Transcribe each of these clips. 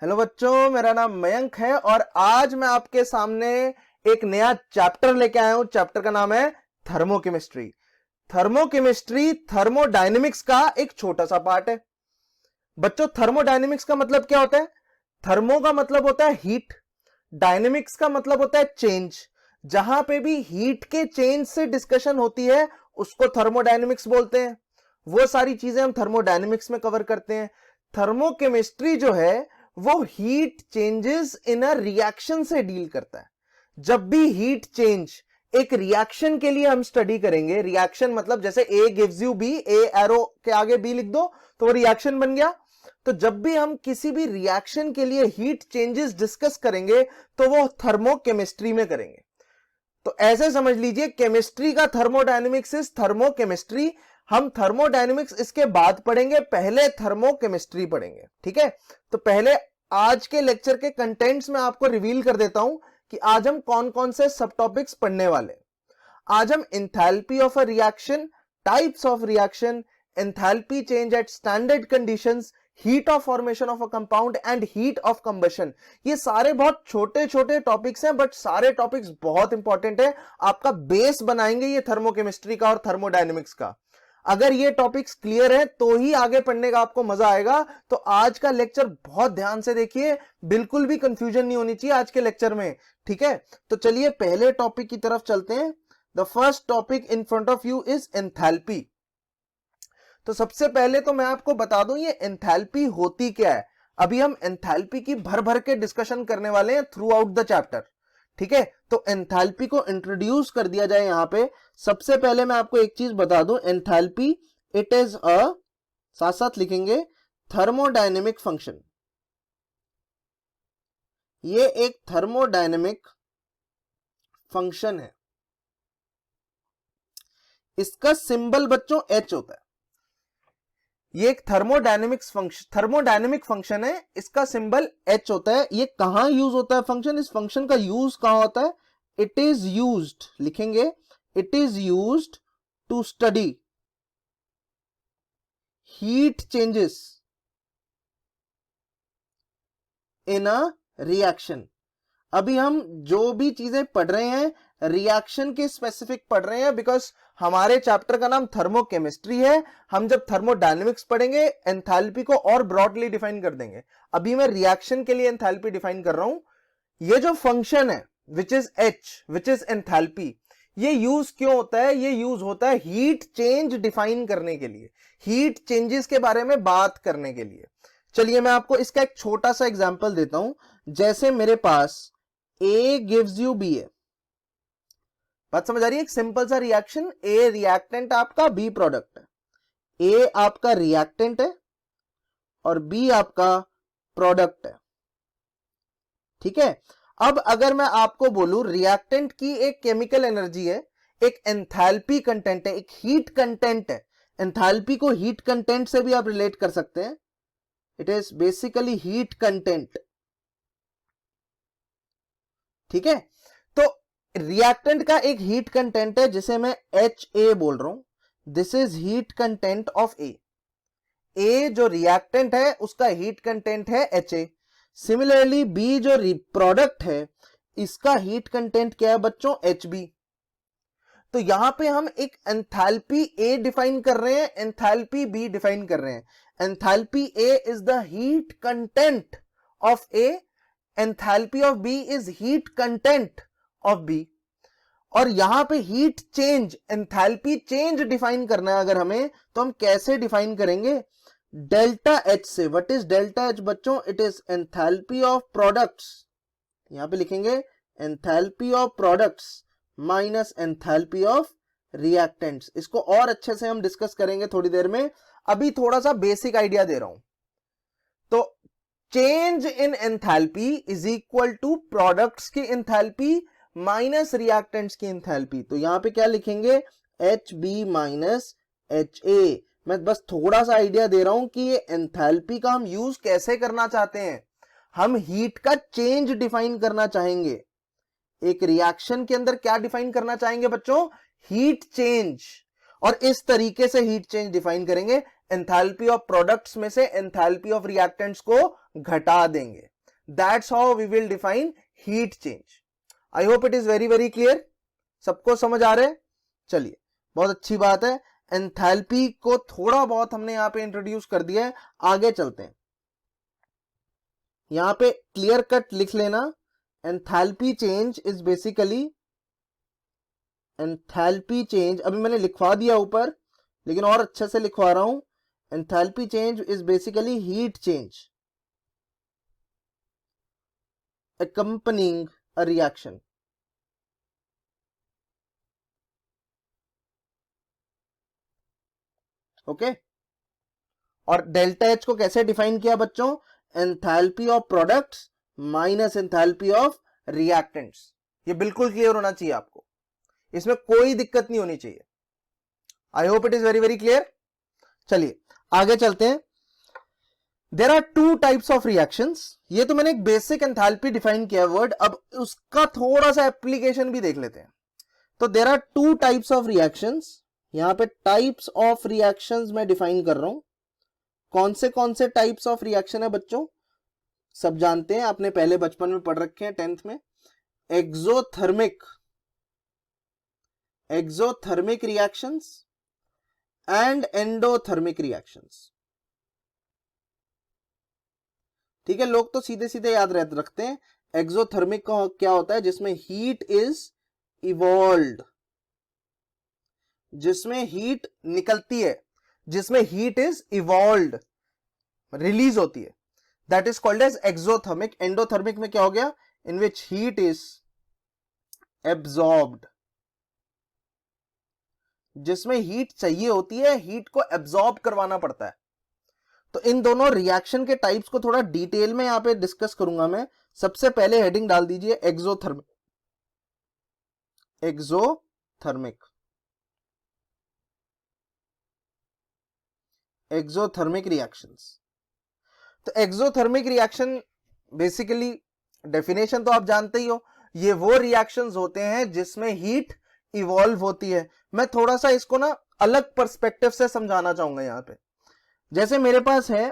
Hello बच्चों, मेरा नाम मयंक है और आज मैं आपके सामने एक नया चैप्टर लेके आया हूं। चैप्टर का नाम है थर्मोकेमिस्ट्री। थर्मोकेमिस्ट्री थर्मोडायनेमिक्स का एक छोटा सा पार्ट है। बच्चों, थर्मोडायनेमिक्स का मतलब क्या होता है? थर्मो का मतलब होता है हीट, डायनेमिक्स का मतलब होता है चेंज। जहां पे भी हीट के चेंज से डिस्कशन होती है उसको थर्मोडायनेमिक्स बोलते हैं। वो सारी चीजें हम थर्मोडायनेमिक्स में कवर करते हैं। थर्मोकेमिस्ट्री जो है वो heat changes in a reaction से डील करता है। जब भी हीट चेंज एक रिएक्शन के लिए हम स्टडी करेंगे, रिएक्शन मतलब जैसे A gives you B, A arrow के आगे बी लिख दो तो वो रिएक्शन बन गया। तो जब भी हम किसी भी रिएक्शन के लिए हीट चेंजेस डिस्कस करेंगे तो वो थर्मोकेमिस्ट्री में करेंगे। तो ऐसे समझ लीजिए, केमिस्ट्री का थर्मोडायनेमिक्स इज थर्मोकेमिस्ट्री। हम थर्मोडायनेमिक्स इसके बाद पढ़ेंगे, पहले थर्मोकेमिस्ट्री पढ़ेंगे। ठीक है, तो पहले आज के लेक्चर के कंटेंट्स में आपको रिवील कर देता हूं कि आज हम कौन कौन से सब टॉपिक्स पढ़ने वाले। आज हम enthalpy of a reaction, types of reaction, enthalpy change at standard conditions, heat of formation of a compound and heat of combustion. ये सारे बहुत छोटे छोटे टॉपिक्स हैं बट सारे टॉपिक्स बहुत इंपॉर्टेंट है। आपका बेस बनाएंगे ये थर्मोकेमिस्ट्री का और थर्मोडायनेमिक्स का। अगर ये टॉपिक्स क्लियर है तो ही आगे पढ़ने का आपको मजा आएगा। तो आज का लेक्चर बहुत ध्यान से देखिए, बिल्कुल भी कंफ्यूजन नहीं होनी चाहिए आज के लेक्चर में। ठीक है, तो चलिए पहले टॉपिक की तरफ चलते हैं। The first topic in front of you is enthalpy. तो सबसे पहले तो मैं आपको बता दूं ये एंथैल्पी होती क्या है। अभी हम एंथैल्पी की भर भर के डिस्कशन करने वाले हैं थ्रू आउट द चैप्टर। ठीक है, तो एंथैल्पी को इंट्रोड्यूस कर दिया जाए यहां पे। सबसे पहले मैं आपको एक चीज बता दूं, एंथैल्पी इट इज अ, साथ साथ लिखेंगे, थर्मोडायनेमिक फंक्शन। ये एक थर्मोडायनेमिक फंक्शन है। इसका सिंबल बच्चों H होता है। ये एक थर्मोडायनेमिक फंक्शन है, इसका सिंबल H होता है। ये कहां यूज होता है फंक्शन? इस फंक्शन का यूज कहां होता है? इट इज यूज्ड, लिखेंगे, it is used to study heat changes in a reaction. अभी हम जो भी चीजें पढ़ रहे हैं रिएक्शन के स्पेसिफिक पढ़ रहे हैं, बिकॉज हमारे चैप्टर का नाम थर्मोकेमिस्ट्री है। हम जब थर्मोडायनेमिक्स पढ़ेंगे एंथैल्पी को और ब्रॉडली डिफाइन कर देंगे। अभी मैं रिएक्शन के लिए एंथैल्पी डिफाइन कर रहा हूं। ये जो फंक्शन है which is H, which is enthalpy, ये यूज क्यों होता है? ये यूज होता है हीट चेंज डिफाइन करने के लिए, हीट चेंजेस के बारे में बात करने के लिए। चलिए मैं आपको इसका एक छोटा सा एग्जांपल देता हूं। जैसे मेरे पास A gives you B है, बात समझ आ रही है? एक सिंपल सा रिएक्शन, A रिएक्टेंट आपका, B प्रोडक्ट है। A आपका रिएक्टेंट है और B आपका प्रोडक्ट है। ठीक है, अब अगर मैं आपको बोलूं रिएक्टेंट की एक केमिकल एनर्जी है, एक एंथैल्पी कंटेंट है, एक हीट कंटेंट है। एंथैल्पी को हीट कंटेंट से भी आप रिलेट कर सकते हैं। It is basically heat content. ठीक है, तो रिएक्टेंट का एक हीट कंटेंट है जिसे मैं HA बोल रहा हूं। This is heat content of A। A जो रिएक्टेंट है उसका हीट कंटेंट है HA। सिमिलरली B जो प्रोडक्ट है इसका हीट कंटेंट क्या है बच्चों? HB। तो यहां पे हम एक एंथैल्पी A डिफाइन कर रहे हैं, एंथैल्पी B डिफाइन कर रहे हैं। Enthalpy A is the heat content of A, enthalpy of B is heat content of B। और यहां पे heat change, enthalpy change define करना है अगर हमें, तो हम कैसे डिफाइन करेंगे? डेल्टा H से। व्हाट इज डेल्टा H बच्चों? It is enthalpy of products. यहां पे लिखेंगे enthalpy of products minus enthalpy of reactants. इसको और अच्छे से हम डिस्कस करेंगे थोड़ी देर में। अभी थोड़ा सा बेसिक आइडिया दे रहा हूं। तो change in enthalpy is equal to products की एंथैल्पी माइनस रिएक्टेंट्स की एंथैल्पी। तो यहां पे क्या लिखेंगे? HB minus HA। मैं बस थोड़ा सा आइडिया दे रहा हूं कि ये एंथैल्पी का हम यूज कैसे करना चाहते हैं। हम हीट का चेंज डिफाइन करना चाहेंगे। एक रिएक्शन के अंदर क्या डिफाइन करना चाहेंगे बच्चों? Heat change. और इस तरीके से हीट चेंज डिफाइन करेंगे। एंथैल्पी ऑफ प्रोडक्ट्स में से एंथैल्पी ऑफ रिएक्टेंट्स को घटा देंगे। That's how we will define heat change. I hope it is very very clear, सबको समझ आ रहा है। चलिए, बहुत अच्छी बात है। एंथैल्पी को थोड़ा बहुत हमने यहां पे इंट्रोड्यूस कर दिया है, आगे चलते हैं। यहां पे क्लियर कट लिख लेना, enthalpy change is basically, enthalpy change अभी मैंने लिखवा दिया ऊपर, लेकिन और अच्छे से लिखवा रहा हूं। Enthalpy change is basically heat change accompanying a reaction. Okay, और डेल्टा एच को कैसे डिफाइन किया बच्चों? Enthalpy of products minus enthalpy of reactants. ये बिल्कुल क्लियर होना चाहिए आपको, इसमें कोई दिक्कत नहीं होनी चाहिए। I hope it is very very clear. चलिए आगे चलते हैं। There are two types of reactions. ये तो मैंने एक बेसिक एंथैल्पी डिफाइन किया वर्ड, अब उसका थोड़ा सा एप्लीकेशन भी देख लेते हैं। तो there are two types of reactions, यहां पे टाइप्स ऑफ रिएक्शंस मैं डिफाइन कर रहा हूं। कौन से टाइप्स ऑफ रिएक्शन है बच्चों? सब जानते हैं, आपने पहले बचपन में पढ़ रखे हैं 10th में। Exothermic reactions and endothermic reactions. ठीक है, लोग तो सीधे सीधे याद रखते हैं। एक्सोथर्मिक का क्या होता है? जिसमें हीट इज इवॉल्व्ड, जिसमें हीट निकलती है, जिसमें हीट इज इवॉल्व्ड, रिलीज होती है, that is called as exothermic. Endothermic में क्या हो गया? In which heat is absorbed, जिसमें हीट चाहिए होती है, हीट को एब्जॉर्ब करवाना पड़ता है। तो इन दोनों रिएक्शन के टाइप्स को थोड़ा डिटेल में यहां पे डिस्कस करूंगा मैं। सबसे पहले हेडिंग डाल दीजिए एक्सोथर्मिक। Exothermic reactions. तो एक्सोथर्मिक रिएक्शन बेसिकली डेफिनेशन तो आप जानते ही हो, ये वो रिएक्शंस होते हैं जिसमें हीट इवॉल्व होती है। मैं थोड़ा सा इसको ना अलग पर्सपेक्टिव से समझाना चाहूंगा यहां पे। जैसे मेरे पास है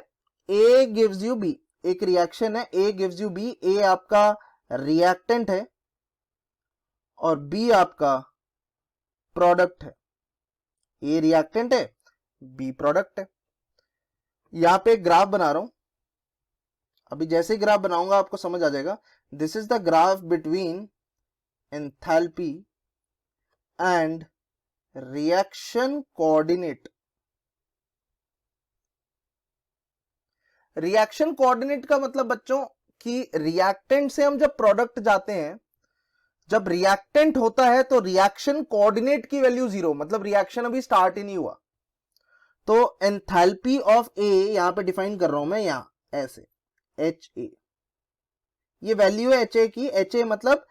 A गिव्स यू B, एक रिएक्शन है A gives you B। A आपका रिएक्टेंट है और B आपका प्रोडक्ट है। A रिएक्टेंट है, B प्रोडक्ट है। यहां पे ग्राफ बना रहा हूं, अभी जैसे ही ग्राफ बनाऊंगा आपको समझ आ जाएगा। This is the graph between enthalpy and reaction coordinate. Reaction coordinate का मतलब बच्चों कि रिएक्टेंट से हम जब प्रोडक्ट जाते हैं, जब रिएक्टेंट होता है तो रिएक्शन कोऑर्डिनेट की वैल्यू 0, मतलब रिएक्शन अभी स्टार्ट ही नहीं हुआ। तो एंथैल्पी ऑफ ए यहां पे डिफाइन कर रहा हूं मैं, यहां ऐसे HA, ये वैल्यू है HA की। HA मतलब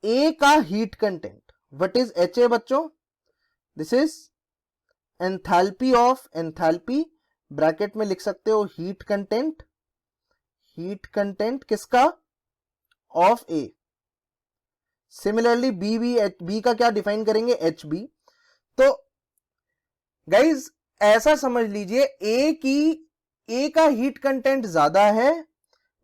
A का heat content. What is HA बच्चों? This is enthalpy of, enthalpy bracket में लिख सकते हो हीट कंटेंट, हीट कंटेंट किसका? Of A। सिमिलरली B का क्या डिफाइन करेंगे? HB। तो गाइज ऐसा समझ लीजिए A का हीट कंटेंट ज्यादा है,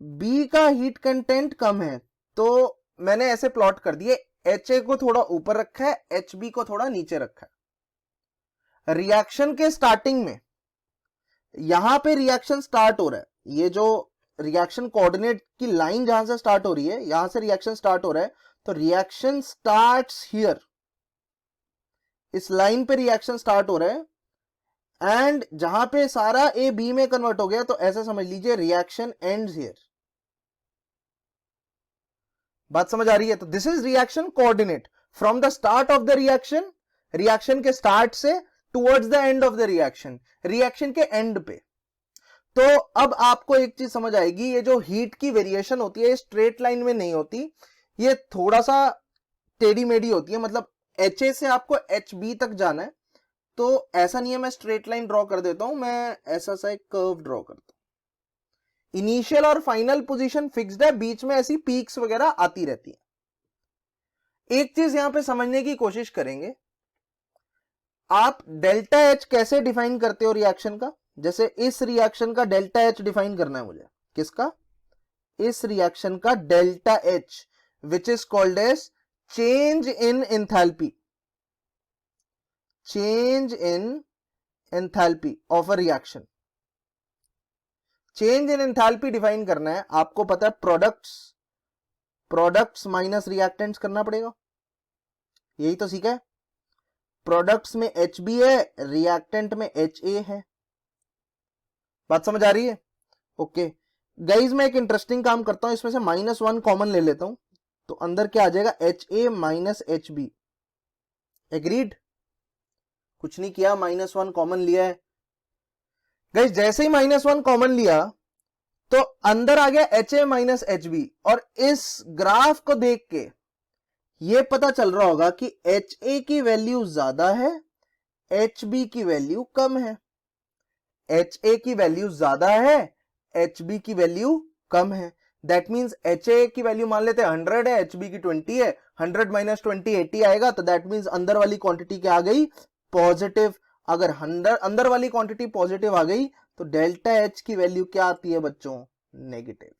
B का हीट कंटेंट कम है। तो मैंने ऐसे प्लॉट कर दिए, HA को थोड़ा ऊपर रखा है, HB को थोड़ा नीचे रखा है। रिएक्शन के स्टार्टिंग में यहां पे रिएक्शन स्टार्ट हो रहा है, ये जो रिएक्शन कोऑर्डिनेट की लाइन जहां से स्टार्ट हो रही है, यहां से रिएक्शन स्टार्ट हो रहा है। तो रिएक्शन स्टार्ट्स हियर, इस लाइन पे रिएक्शन स्टार्ट हो रहा है, एंड जहां पे सारा A B में कन्वर्ट हो गया, तो ऐसा समझ लीजिए रिएक्शन एंड्स हियर। बात समझ आ रही है? तो this is reaction coordinate from the start of the reaction, reaction के स्टार्ट से towards the end of the reaction, reaction के एंड पे। तो अब आपको एक चीज समझ आएगी, ये जो हीट की वेरिएशन होती है स्ट्रेट लाइन में नहीं होती, ये थोड़ा सा टेढ़ी मेढ़ी होती है। मतलब HA से आपको HB तक जाना है, तो ऐसा नहीं है मैं स्ट्रेट लाइन ड्रॉ कर देता हूं, मैं ऐसा सा एक कर्व ड्रॉ करता हूं। इनिशियल और फाइनल पोजीशन फिक्स्ड है, बीच में ऐसी पीक्स वगैरह आती रहती है। एक चीज यहां पे समझने की कोशिश करेंगे, आप डेल्टा H कैसे डिफाइन करते हो रिएक्शन का? जैसे इस रिएक्शन का डेल्टा H डिफाइन करना है मुझे, किसका? इस रिएक्शन का delta H, which is called as change in enthalpy, change in enthalpy of a reaction. Change in enthalpy define करना है, आपको पता है प्रोडक्ट्स माइनस रिएक्टेंट्स करना पड़ेगा, यही तो सीखा है। प्रोडक्ट्स में HB है, रिएक्टेंट में HA है। बात समझ आ रही है? ओके गाइज, मैं एक इंटरेस्टिंग काम करता हूं, इसमें से -1 कॉमन ले लेता हूं, तो अंदर क्या आ जाएगा, HA माइनस HB। एग्रीड? कुछ नहीं किया, -1 कॉमन लिया है गाइज। जैसे ही -1 कॉमन लिया तो अंदर आ गया HA माइनस HB, और इस ग्राफ को देख के ये पता चल रहा होगा कि HA की वैल्यू ज्यादा है, HB की वैल्यू कम है। HA की वैल्यू ज्यादा है, HB की वैल्यू कम है। दैट मीन्स HA की वैल्यू मान लेते हैं 100 है, HB की 20 है, 100 माइनस 20 80 आएगा, तो दैट मीन्स अंदर वाली क्वांटिटी क्या आ गई, पॉजिटिव। अगर अंदर वाली क्वांटिटी पॉजिटिव आ गई तो डेल्टा H की वैल्यू क्या आती है बच्चों, नेगेटिव।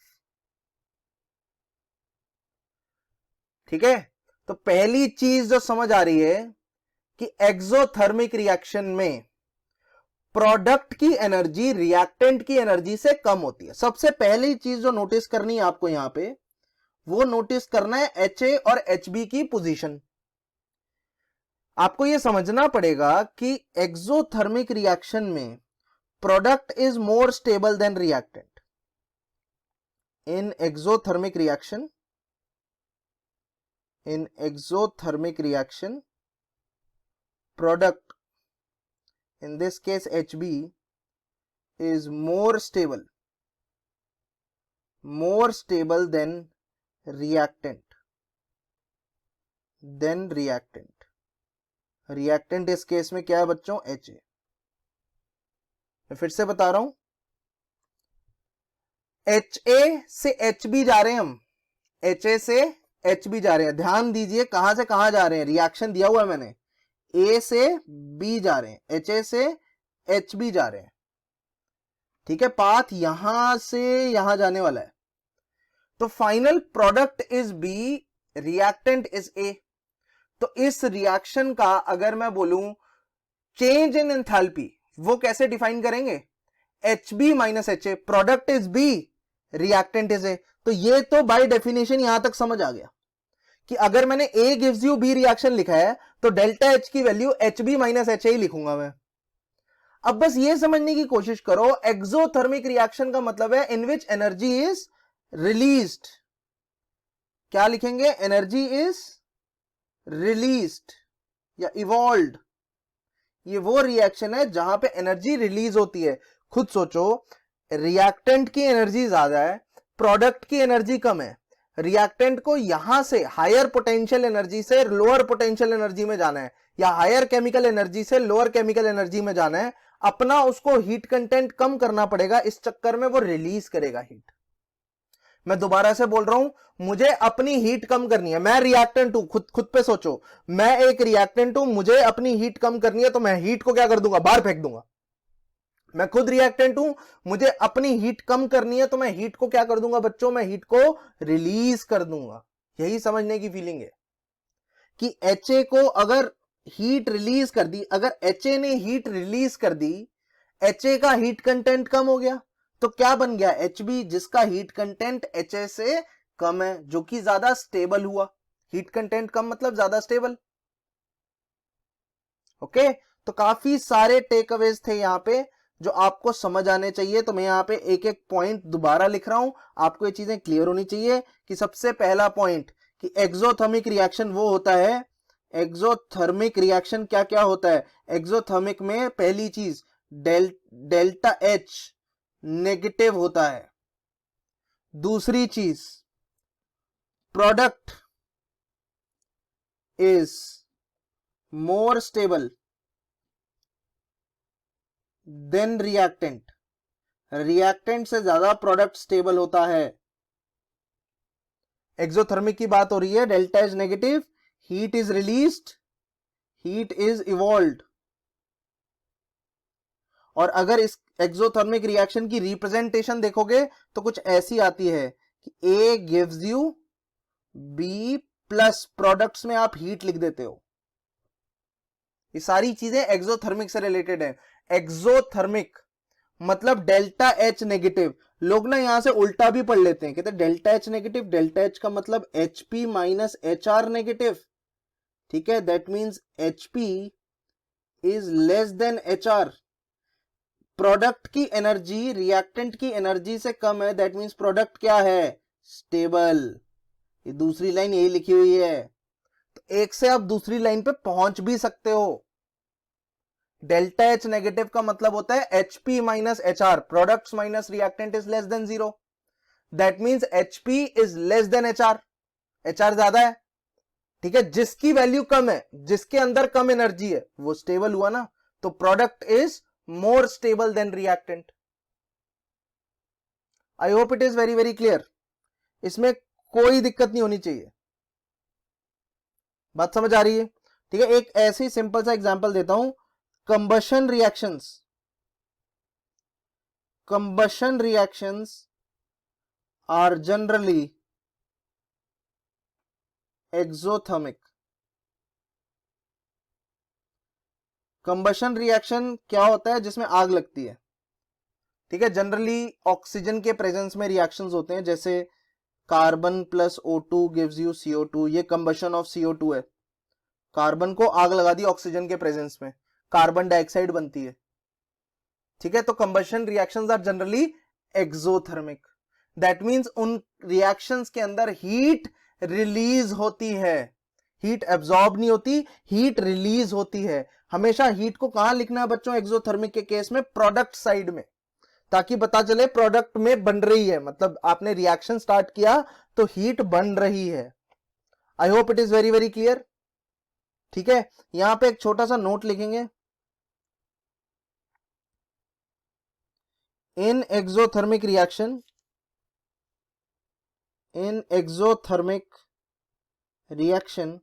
ठीक है, तो पहली चीज जो समझ आ रही है कि एक्सोथर्मिक रिएक्शन में प्रोडक्ट की एनर्जी रिएक्टेंट की एनर्जी से कम होती है। सबसे पहली चीज जो नोटिस करनी है आपको यहां पे, वो नोटिस करना है HA और HB की पोजीशन। आपको यह समझना पड़ेगा कि एक्सोथर्मिक रिएक्शन में product is more stable then reactant. In exothermic reaction product, in this case HB, is more stable than reactant। reactant इस केस में क्या है बच्चों, HA। मैं फिर से बता रहा हूं, HA से HB जा रहे हैं हम, HA से HB जा रहे हैं। ध्यान दीजिए कहां से कहां जा रहे हैं, रिएक्शन दिया हुआ है मैंने, A से B जा रहे हैं, HA से HB जा रहे हैं। ठीक है, पाथ यहां से यहां जाने वाला है। तो final product is B, reactant is A। तो इस रिएक्शन का अगर मैं बोलूं चेंज इन एंथैल्पी, वो कैसे डिफाइन करेंगे, HB minus HA, product is B, reactant is A। तो ये तो बाय डेफिनेशन यहां तक समझ आ गया कि अगर मैंने A gives you B reaction लिखा है तो डेल्टा H की वैल्यू HB माइनस HA ही लिखूंगा मैं। अब बस ये समझने की कोशिश करो, एक्सोथर्मिक रिएक्शन का मतलब है इन विच एनर्जी इज रिलीज्ड। क्या लिखेंगे, एनर्जी इज रिलीज्ड या इवॉल्व्ड। ये वो रिएक्शन है जहां पे एनर्जी रिलीज होती है। खुद सोचो, रिएक्टेंट की एनर्जी ज्यादा है, प्रोडक्ट की एनर्जी कम है। रिएक्टेंट को यहां से हायर पोटेंशियल एनर्जी से लोअर पोटेंशियल एनर्जी में जाना है, या हायर केमिकल एनर्जी से लोअर केमिकल एनर्जी में जाना है। अपना उसको हीट कंटेंट कम करना पड़ेगा, इस चक्कर में वो रिलीज करेगा हीट। मैं दोबारा से बोल रहा हूं, मुझे अपनी हीट कम करनी है, मैं रिएक्टेंट हूं। खुद पे सोचो, मैं एक रिएक्टेंट हूं, मुझे अपनी हीट कम करनी है, तो मैं हीट को क्या कर दूंगा, बाहर फेंक दूंगा। मैं खुद रिएक्टेंट हूं, मुझे अपनी हीट कम करनी है, तो मैं हीट को क्या कर दूंगा बच्चों, मैं हीट को रिलीज कर दूंगा। यही समझने की फीलिंग है कि HA को अगर हीट रिलीज कर दी, अगर HA ने हीट रिलीज कर दी, HA का हीट कंटेंट कम हो गया, तो क्या बन गया, HB, जिसका हीट कंटेंट HA से कम है, जो कि ज्यादा स्टेबल हुआ। हीट कंटेंट कम मतलब ज्यादा स्टेबल। ओके, तो काफी सारे टेक अवेज थे यहां पे जो आपको समझ आने चाहिए। तो मैं यहां पे एक एक पॉइंट दोबारा लिख रहा हूं, आपको ये चीजें क्लियर होनी चाहिए कि सबसे पहला पॉइंट कि एक्सोथर्मिक रिएक्शन वो होता है, एक्सोथर्मिक रिएक्शन क्या क्या होता है एक्सोथर्मिक में, पहली चीज डेल्टा H नेगेटिव होता है। दूसरी चीज, product is more stable then reactant, reactant से ज्यादा प्रोडक्ट स्टेबल होता है। एक्सोथर्मिक की बात हो रही है, delta is negative, heat is released, heat is evolved. और अगर इस एक्सोथर्मिक रिएक्शन की रिप्रेजेंटेशन देखोगे तो कुछ ऐसी आती है कि A gives you B plus products में आप हीट लिख देते हो। ये सारी चीजें एक्सोथर्मिक से रिलेटेड है। एक्सोथर्मिक मतलब डेल्टा एच नेगेटिव। लोग ना यहां से उल्टा भी पढ़ लेते हैं, कहते हैं delta H negative, delta H का मतलब HP माइनस HR नेगेटिव। ठीक है, that means HP is less than HR। Product की एनर्जी रिएक्टेंट की एनर्जी से कम है, दैट मीन्स प्रोडक्ट क्या है, स्टेबल। ये दूसरी लाइन यही लिखी हुई है, तो एक से आप दूसरी लाइन पे पहुंच भी सकते हो। डेल्टा एच नेगेटिव का मतलब होता है HP minus HR, products minus reactant is less than 0। That means HP is less than HR, HR ज्यादा है। ठीक है, जिसकी वैल्यू कम है, जिसके अंदर कम एनर्जी है, वो स्टेबल हुआ ना, तो product is more stable then reactant. I hope it is very very clear, इसमें कोई दिक्कत नहीं होनी चाहिए। बात समझ आ रही है? ठीक है, एक ऐसी सिंपल सा एग्जांपल देता हूं। Combustion reactions are generally exothermic. Combustion reaction क्या होता है, जिसमें आग लगती है। ठीक है, जनरली ऑक्सीजन के प्रेजेंस में रिएक्शंस होते हैं, जैसे carbon plus O2 gives you CO2, ये कंबशन ऑफ CO2 है। कार्बन को आग लगा दी ऑक्सीजन के प्रेजेंस में, कार्बन डाइऑक्साइड बनती है। ठीक है, तो combustion reactions are generally exothermic. That means उन रिएक्शंस के अंदर हीट रिलीज होती है, हीट एब्जॉर्ब नहीं होती, हीट रिलीज होती है। हमेशा हीट को कहां लिखना है बच्चों एक्सोथर्मिक के केस में, प्रोडक्ट साइड में, ताकि पता चले प्रोडक्ट में बन रही है, मतलब आपने रिएक्शन स्टार्ट किया तो हीट बन रही है। I hope it is very very clear. ठीक है, यहां पे एक छोटा सा नोट लिखेंगे, in exothermic reaction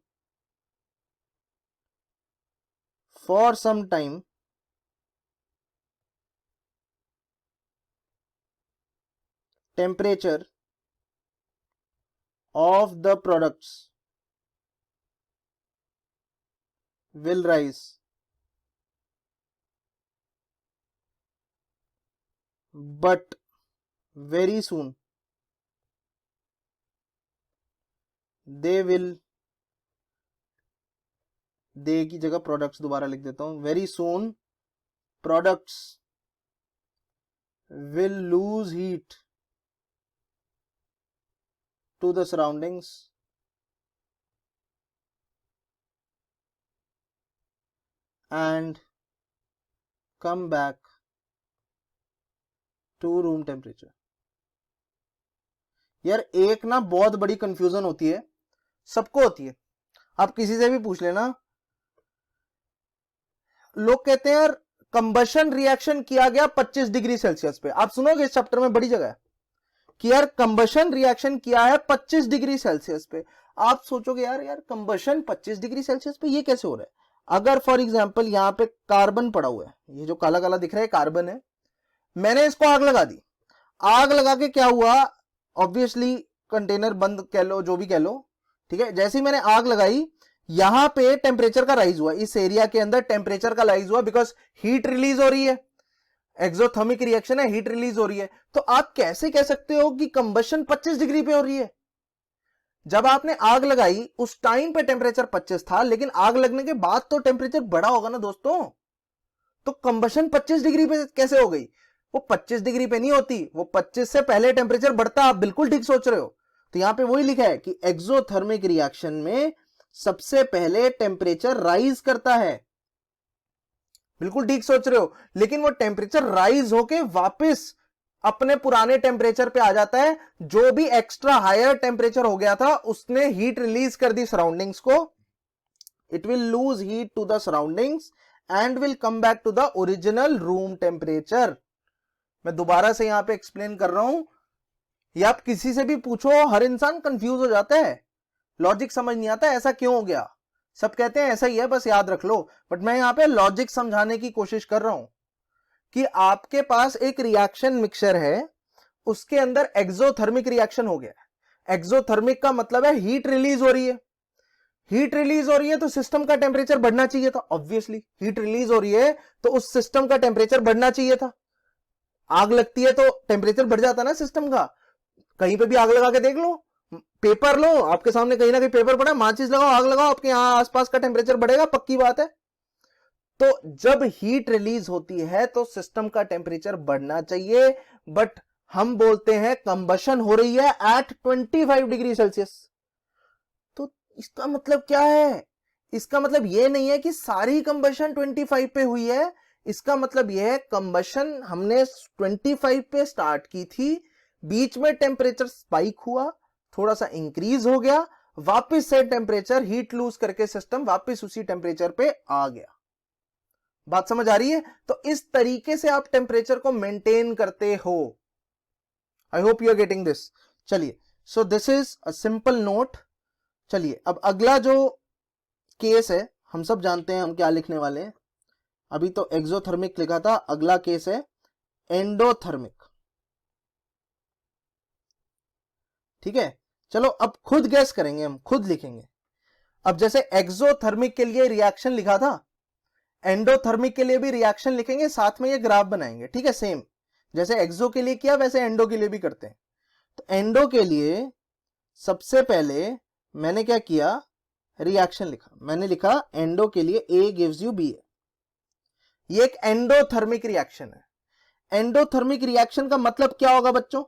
for some time temperature of the products will rise, but very soon they will, दे की जगह प्रोडक्ट्स दोबारा लिख देता हूं, very soon products will lose heat to the surroundings and come back to room temperature। यार एक ना बहुत बड़ी कंफ्यूजन होती है, सबको होती है, आप किसी से भी पूछ लेना। लोग कहते हैं यार कंबशन रिएक्शन किया गया 25 डिग्री सेल्सियस पे, आप सुनोगे इस चैप्टर में बड़ी जगह है कि यार कंबशन रिएक्शन किया है 25 डिग्री सेल्सियस पे। आप सोचोगे यार कंबशन 25 डिग्री सेल्सियस पे ये कैसे हो रहा है। अगर फॉर एग्जांपल यहां पे कार्बन पड़ा हुआ है, ये जो काला काला दिख रहा है कार्बन है, मैंने इसको आग लगा दी, आग लगा के क्या हुआ, ऑब्वियसली कंटेनर बंद कह लो, जो भी कह लो। ठीक है, जैसे ही मैंने आग लगाई, यहां पे टेम्परेचर का राइज हुआ, इस एरिया के अंदर टेम्परेचर का राइज हुआ, बिकॉज हीट रिलीज हो रही है, एक्सोथर्मिक रिएक्शन है, हीट रिलीज हो रही है। तो आप कैसे कह सकते हो कि कंबशन 25 डिग्री पे हो रही है। जब आपने आग लगाई उस टाइम पे टेम्परेचर 25 था, लेकिन आग लगने के बाद तो टेम्परेचर बढ़ा होगा ना दोस्तों, तो कंबशन 25 डिग्री पे कैसे हो गई। वो 25 डिग्री पे नहीं होती, वो 25 से पहले टेम्परेचर बढ़ता, आप बिल्कुल ठीक सोच रहे हो। तो यहां पे वही लिखा है कि एक्सोथर्मिक रिएक्शन में सबसे पहले टेम्परेचर राइज करता है, बिल्कुल ठीक सोच रहे हो, लेकिन वो टेम्परेचर राइज होके वापस अपने पुराने टेम्परेचर पे आ जाता है। जो भी एक्स्ट्रा हायर टेम्परेचर हो गया था उसने हीट रिलीज कर दी सराउंडिंग्स को, it will lose heat to the surroundings and will come back to the original room temperature. मैं दोबारा से यहां पे एक्सप्लेन कर रहा हूं, ये आप किसी से भी पूछो, हर इंसान कंफ्यूज हो जाता है, लॉजिक समझ नहीं आता ऐसा क्यों हो गया। सब कहते हैं ऐसा ही है, बस याद रख लो, बट मैं यहां पे लॉजिक समझाने की कोशिश कर रहा हूं कि आपके पास एक रिएक्शन मिक्सचर है, उसके अंदर एक्सोथर्मिक रिएक्शन हो गया। एक्सोथर्मिक का मतलब है हीट रिलीज हो रही है। हीट रिलीज हो रही है तो सिस्टम का टेम्परेचर बढ़ना चाहिए था। ऑब्वियसली हीट रिलीज हो रही है तो उस सिस्टम का टेम्परेचर बढ़ना चाहिए था। आग लगती है तो टेम्परेचर बढ़ जाता ना सिस्टम का। कहीं पे भी आग लगा के देख लो, पेपर लो, आपके सामने कहीं ना कहीं पेपर पड़ा, माचिस लगाओ, आग लगाओ, आपके यहां आसपास का टेम्परेचर बढ़ेगा, पक्की बात है। तो जब हीट रिलीज होती है तो सिस्टम का टेम्परेचर बढ़ना चाहिए, बट हम बोलते हैं कंबशन हो रही है एट 25 डिग्री सेल्सियस। तो इसका मतलब क्या है? इसका मतलब यह नहीं है कि सारी कंबशन 25 पे हुई है। इसका मतलब यह है कंबशन हमने 25 पे स्टार्ट की थी, बीच में टेम्परेचर स्पाइक हुआ, थोड़ा सा इंक्रीज हो गया, वापस से टेम्परेचर हीट लूज करके सिस्टम वापस उसी टेम्परेचर पे आ गया। बात समझ आ रही है? तो इस तरीके से आप टेम्परेचर को मेंटेन करते हो। I hope you are getting this. चलिए, so this is a simple note. चलिए अब अगला जो केस है, हम सब जानते हैं हम क्या लिखने वाले हैं। अभी तो एक्सोथर्मिक लिखा था, अगला केस है एंडोथर्मिक। ठीक है, चलो अब खुद गैस करेंगे, हम खुद लिखेंगे। अब जैसे एक्सोथर्मिक के लिए रिएक्शन लिखा था, एंडोथर्मिक के लिए भी रिएक्शन लिखेंगे, साथ में ये ग्राफ बनाएंगे। ठीक है, सेम जैसे एक्सो के लिए किया वैसे एंडो के लिए भी करते हैं। तो एंडो के लिए सबसे पहले मैंने क्या किया, रिएक्शन लिखा। मैंने लिखा एंडो के लिए A गिव्स यू B। ये एक एंडोथर्मिक रिएक्शन है। एंडोथर्मिक रिएक्शन का मतलब क्या होगा बच्चों?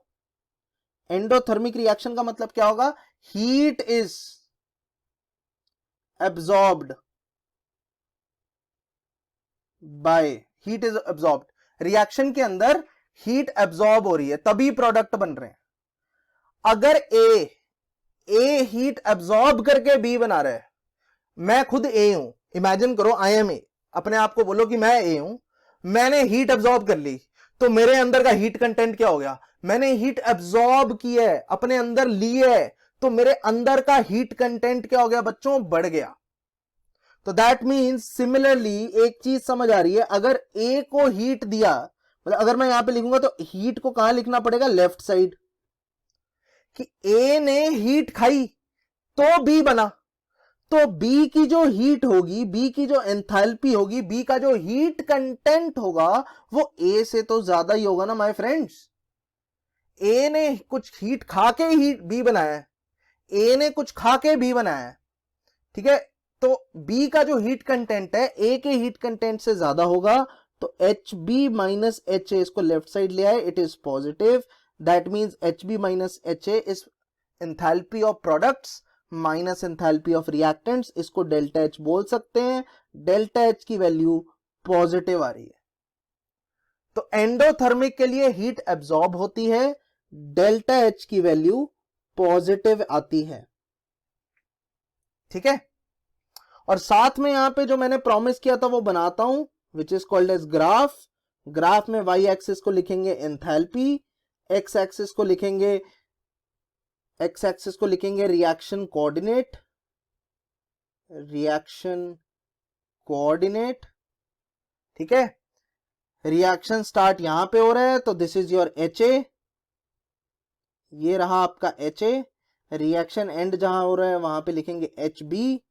एंडोथर्मिक रिएक्शन का मतलब क्या होगा? Heat is absorbed by, heat is absorbed. Reaction के अंदर हीट एब्सॉर्ब हो रही है तभी प्रोडक्ट बन रहे हैं। अगर ए हीट एब्सॉर्ब करके बी बना रहा है, मैं खुद ए हूं, इमेजिन करो आई एम ए, अपने आप को बोलो कि मैं ए हूं, मैंने हीट एब्सॉर्ब कर ली, तो मेरे अंदर का हीट कंटेंट क्या हो गया? मैंने हीट एब्सॉर्ब की है, अपने अंदर ली है, तो मेरे अंदर का हीट कंटेंट क्या हो गया बच्चों? बढ़ गया। तो दैट मीन्स सिमिलरली एक चीज समझ आ रही है, अगर ए को हीट दिया, मतलब अगर मैं यहां पे लिखूंगा तो हीट को कहां लिखना पड़ेगा? Left side. कि ए ने हीट खाई तो बी बना, तो बी की जो हीट होगी, बी की जो एंथैल्पी होगी, बी का जो हीट कंटेंट होगा वो ए से तो ज्यादा ही होगा ना माय फ्रेंड्स। ए ने कुछ हीट खा के ही बी बनाया है, ए ने कुछ खा के बी बनाया है। ठीक है, तो बी का जो हीट कंटेंट है ए के हीट कंटेंट से ज्यादा होगा, तो H B minus H A, इसको लेफ्ट साइड ले आए, it is positive. That means H B minus H A is enthalpy of products minus enthalpy of reactants, इसको डेल्टा एच बोल सकते हैं। डेल्टा एच की वैल्यू पॉजिटिव आ रही है। तो एंडोथर्मिक के लिए हीट एब्सॉर्ब होती है, डेल्टा एच की वैल्यू पॉजिटिव आती है। ठीक है, और साथ में यहां पे जो मैंने प्रॉमिस किया था वो बनाता हूं, which is called as graph. Graph में वाई एक्सिस को लिखेंगे एंथैल्पी, एक्स एक्सिस को लिखेंगे रिएक्शन कोऑर्डिनेट, ठीक है। रिएक्शन स्टार्ट यहां पे हो रहा है तो this is your H A, ये रहा आपका एच ए। रिएक्शन एंड जहां हो रहा है वहां पे लिखेंगे एच बी।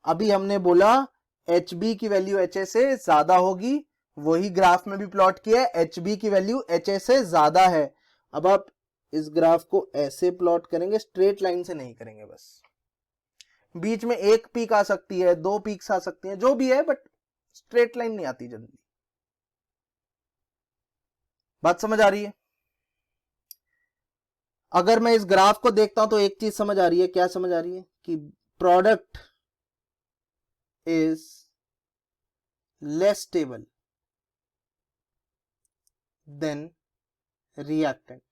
अभी हमने बोला एच बी की वैल्यू एच ए से ज्यादा होगी, वही ग्राफ में भी प्लॉट किया है, एच बी की वैल्यू एच ए से ज्यादा है। अब आप इस ग्राफ को ऐसे प्लॉट करेंगे, स्ट्रेट लाइन से नहीं करेंगे, बस बीच में एक पीक आ सकती है, दो पीक्स आ सकती हैं, जो भी है, बट स्ट्रेट लाइन नहीं आती जल्दी। बात समझ आ रही है? अगर मैं इस ग्राफ को देखता हूं तो एक चीज समझ आ रही है। क्या समझ आ रही है? कि product is less stable then reactant.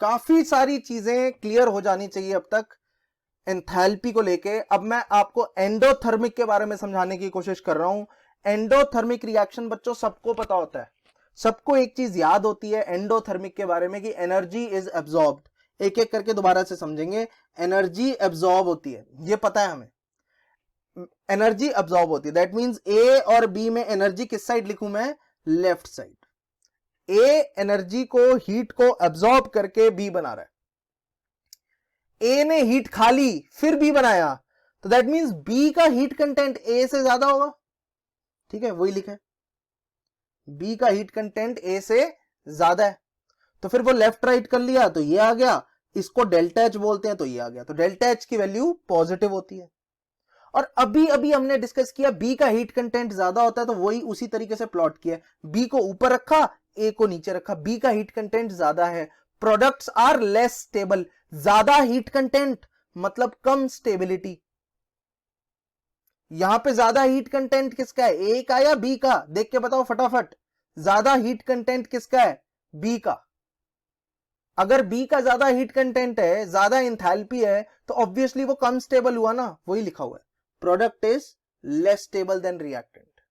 काफी सारी चीजें क्लियर हो जानी चाहिए अब तक एंथैल्पी को लेके। अब मैं आपको एंडोथर्मिक के बारे में समझाने की कोशिश कर रहा हूं। एंडोथर्मिक रिएक्शन बच्चों सबको पता होता है, सबको एक चीज याद होती है एंडोथर्मिक के बारे में कि एनर्जी इज एब्सॉर्ब्ड। एक एक करके दोबारा से समझेंगे। एनर्जी एब्सॉर्ब होती है, ये पता है हमें, एनर्जी एब्सॉर्ब होती है। दैट मींस ए और बी में एनर्जी किस साइड लिखूं मैं? Left side. ए एनर्जी को, हीट को एब्जॉर्ब करके बी बना रहा है, ए ने हीट खा ली फिर बी बनाया, तो दैट मींस बी का हीट कंटेंट ए से ज्यादा होगा। ठीक है, वही लिखा है, बी का हीट कंटेंट ए से ज्यादा है। तो फिर वो लेफ्ट राइट कर लिया तो ये आ गया, इसको डेल्टा एच बोलते हैं तो ये आ गया, तो डेल्टा एच की वैल्यू पॉजिटिव होती है। और अभी अभी हमने डिस्कस किया बी का हीट कंटेंट ज्यादा होता है, तो वही उसी तरीके से प्लॉट किया, बी को ऊपर रखा, ए को नीचे रखा, बी का हीट कंटेंट ज्यादा है, प्रोडक्ट्स आर लेस स्टेबल, ज्यादा हीट कंटेंट मतलब कम स्टेबिलिटी। यहां पे ज्यादा हीट कंटेंट किसका है, ए का या बी का, देख के बताओ फटाफट, ज्यादा हीट कंटेंट किसका है, बी का। अगर बी का ज्यादा हीट कंटेंट है, ज्यादा इंथैल्पी है, तो ऑब्वियसली वो कम स्टेबल हुआ ना, वही लिखा हुआ है, product is less stable then reactant.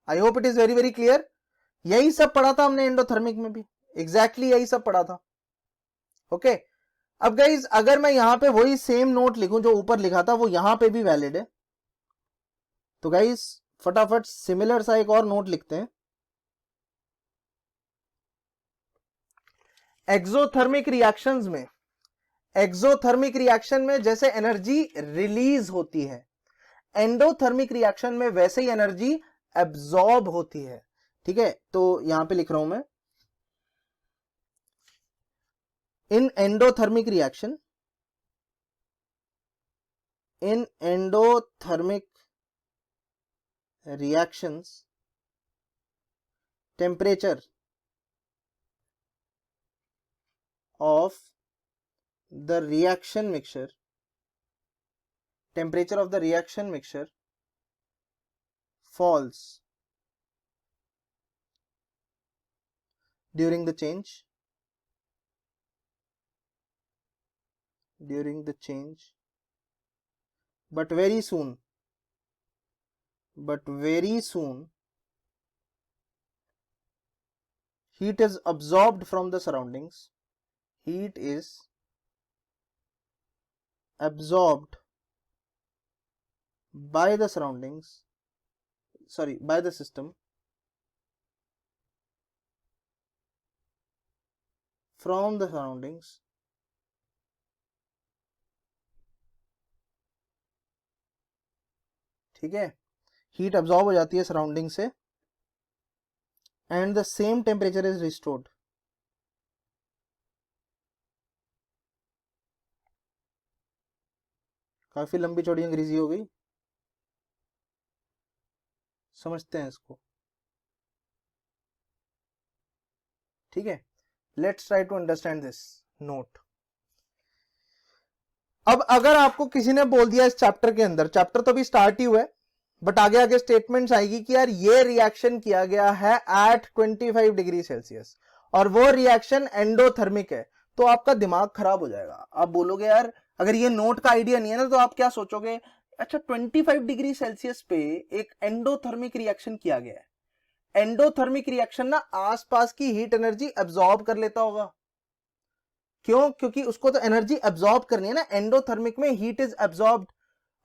I hope it is very very clear. यही सब पढ़ा था हमने एंडोथर्मिक में भी, एग्जैक्टली यही सब पढ़ा था। ओके, अब गाइज अगर मैं यहां पे वही सेम नोट लिखूं जो ऊपर लिखा था, वो यहां पे भी वैलिड है, तो गाइज फटाफट सिमिलर सा एक और नोट लिखते हैं। एक्सोथर्मिक रिएक्शंस में, एक्सोथर्मिक रिएक्शन में जैसे एनर्जी रिलीज होती है, एंडोथर्मिक रिएक्शन में वैसे ही एनर्जी एब्जॉर्ब होती है। ठीक है, तो यहां पे लिख रहा हूं मैं, in endothermic reaction, in endothermic reactions temperature of the reaction mixture, temperature of the reaction mixture falls during the change, but very soon heat is absorbed from the surroundings, heat is absorbed by the surroundings, sorry, by the system from the surroundings ठीक है, heat absorb हो जाती है surrounding से, and the same temperature is restored. काफी लंबी चौड़ी अंग्रेजी हो गई, समझते हैं इसको। ठीक है, let's try to understand this note. अब अगर आपको किसी ने बोल दिया इस चैप्टर के अंदर, चैप्टर तो अभी स्टार्ट ही हुआ है, बट आगे आगे स्टेटमेंट्स आएगी कि यार ये रिएक्शन किया गया है एट 25 डिग्री सेल्सियस और वो रिएक्शन एंडोथर्मिक है, तो आपका दिमाग खराब हो जाएगा। आप बोलोगे यार, अगर ये नोट का आइडिया नहीं है ना, तो आप क्या सोचोगे, अच्छा 25 डिग्री सेल्सियस पे एक एंडोथर्मिक रिएक्शन किया गया है, एंडोथर्मिक रिएक्शन ना आसपास की हीट एनर्जी एब्जॉर्ब कर लेता होगा। क्यों? क्योंकि उसको तो एनर्जी एब्जॉर्ब करनी है ना, एंडोथर्मिक में हीट इज एब्जॉर्ब्ड।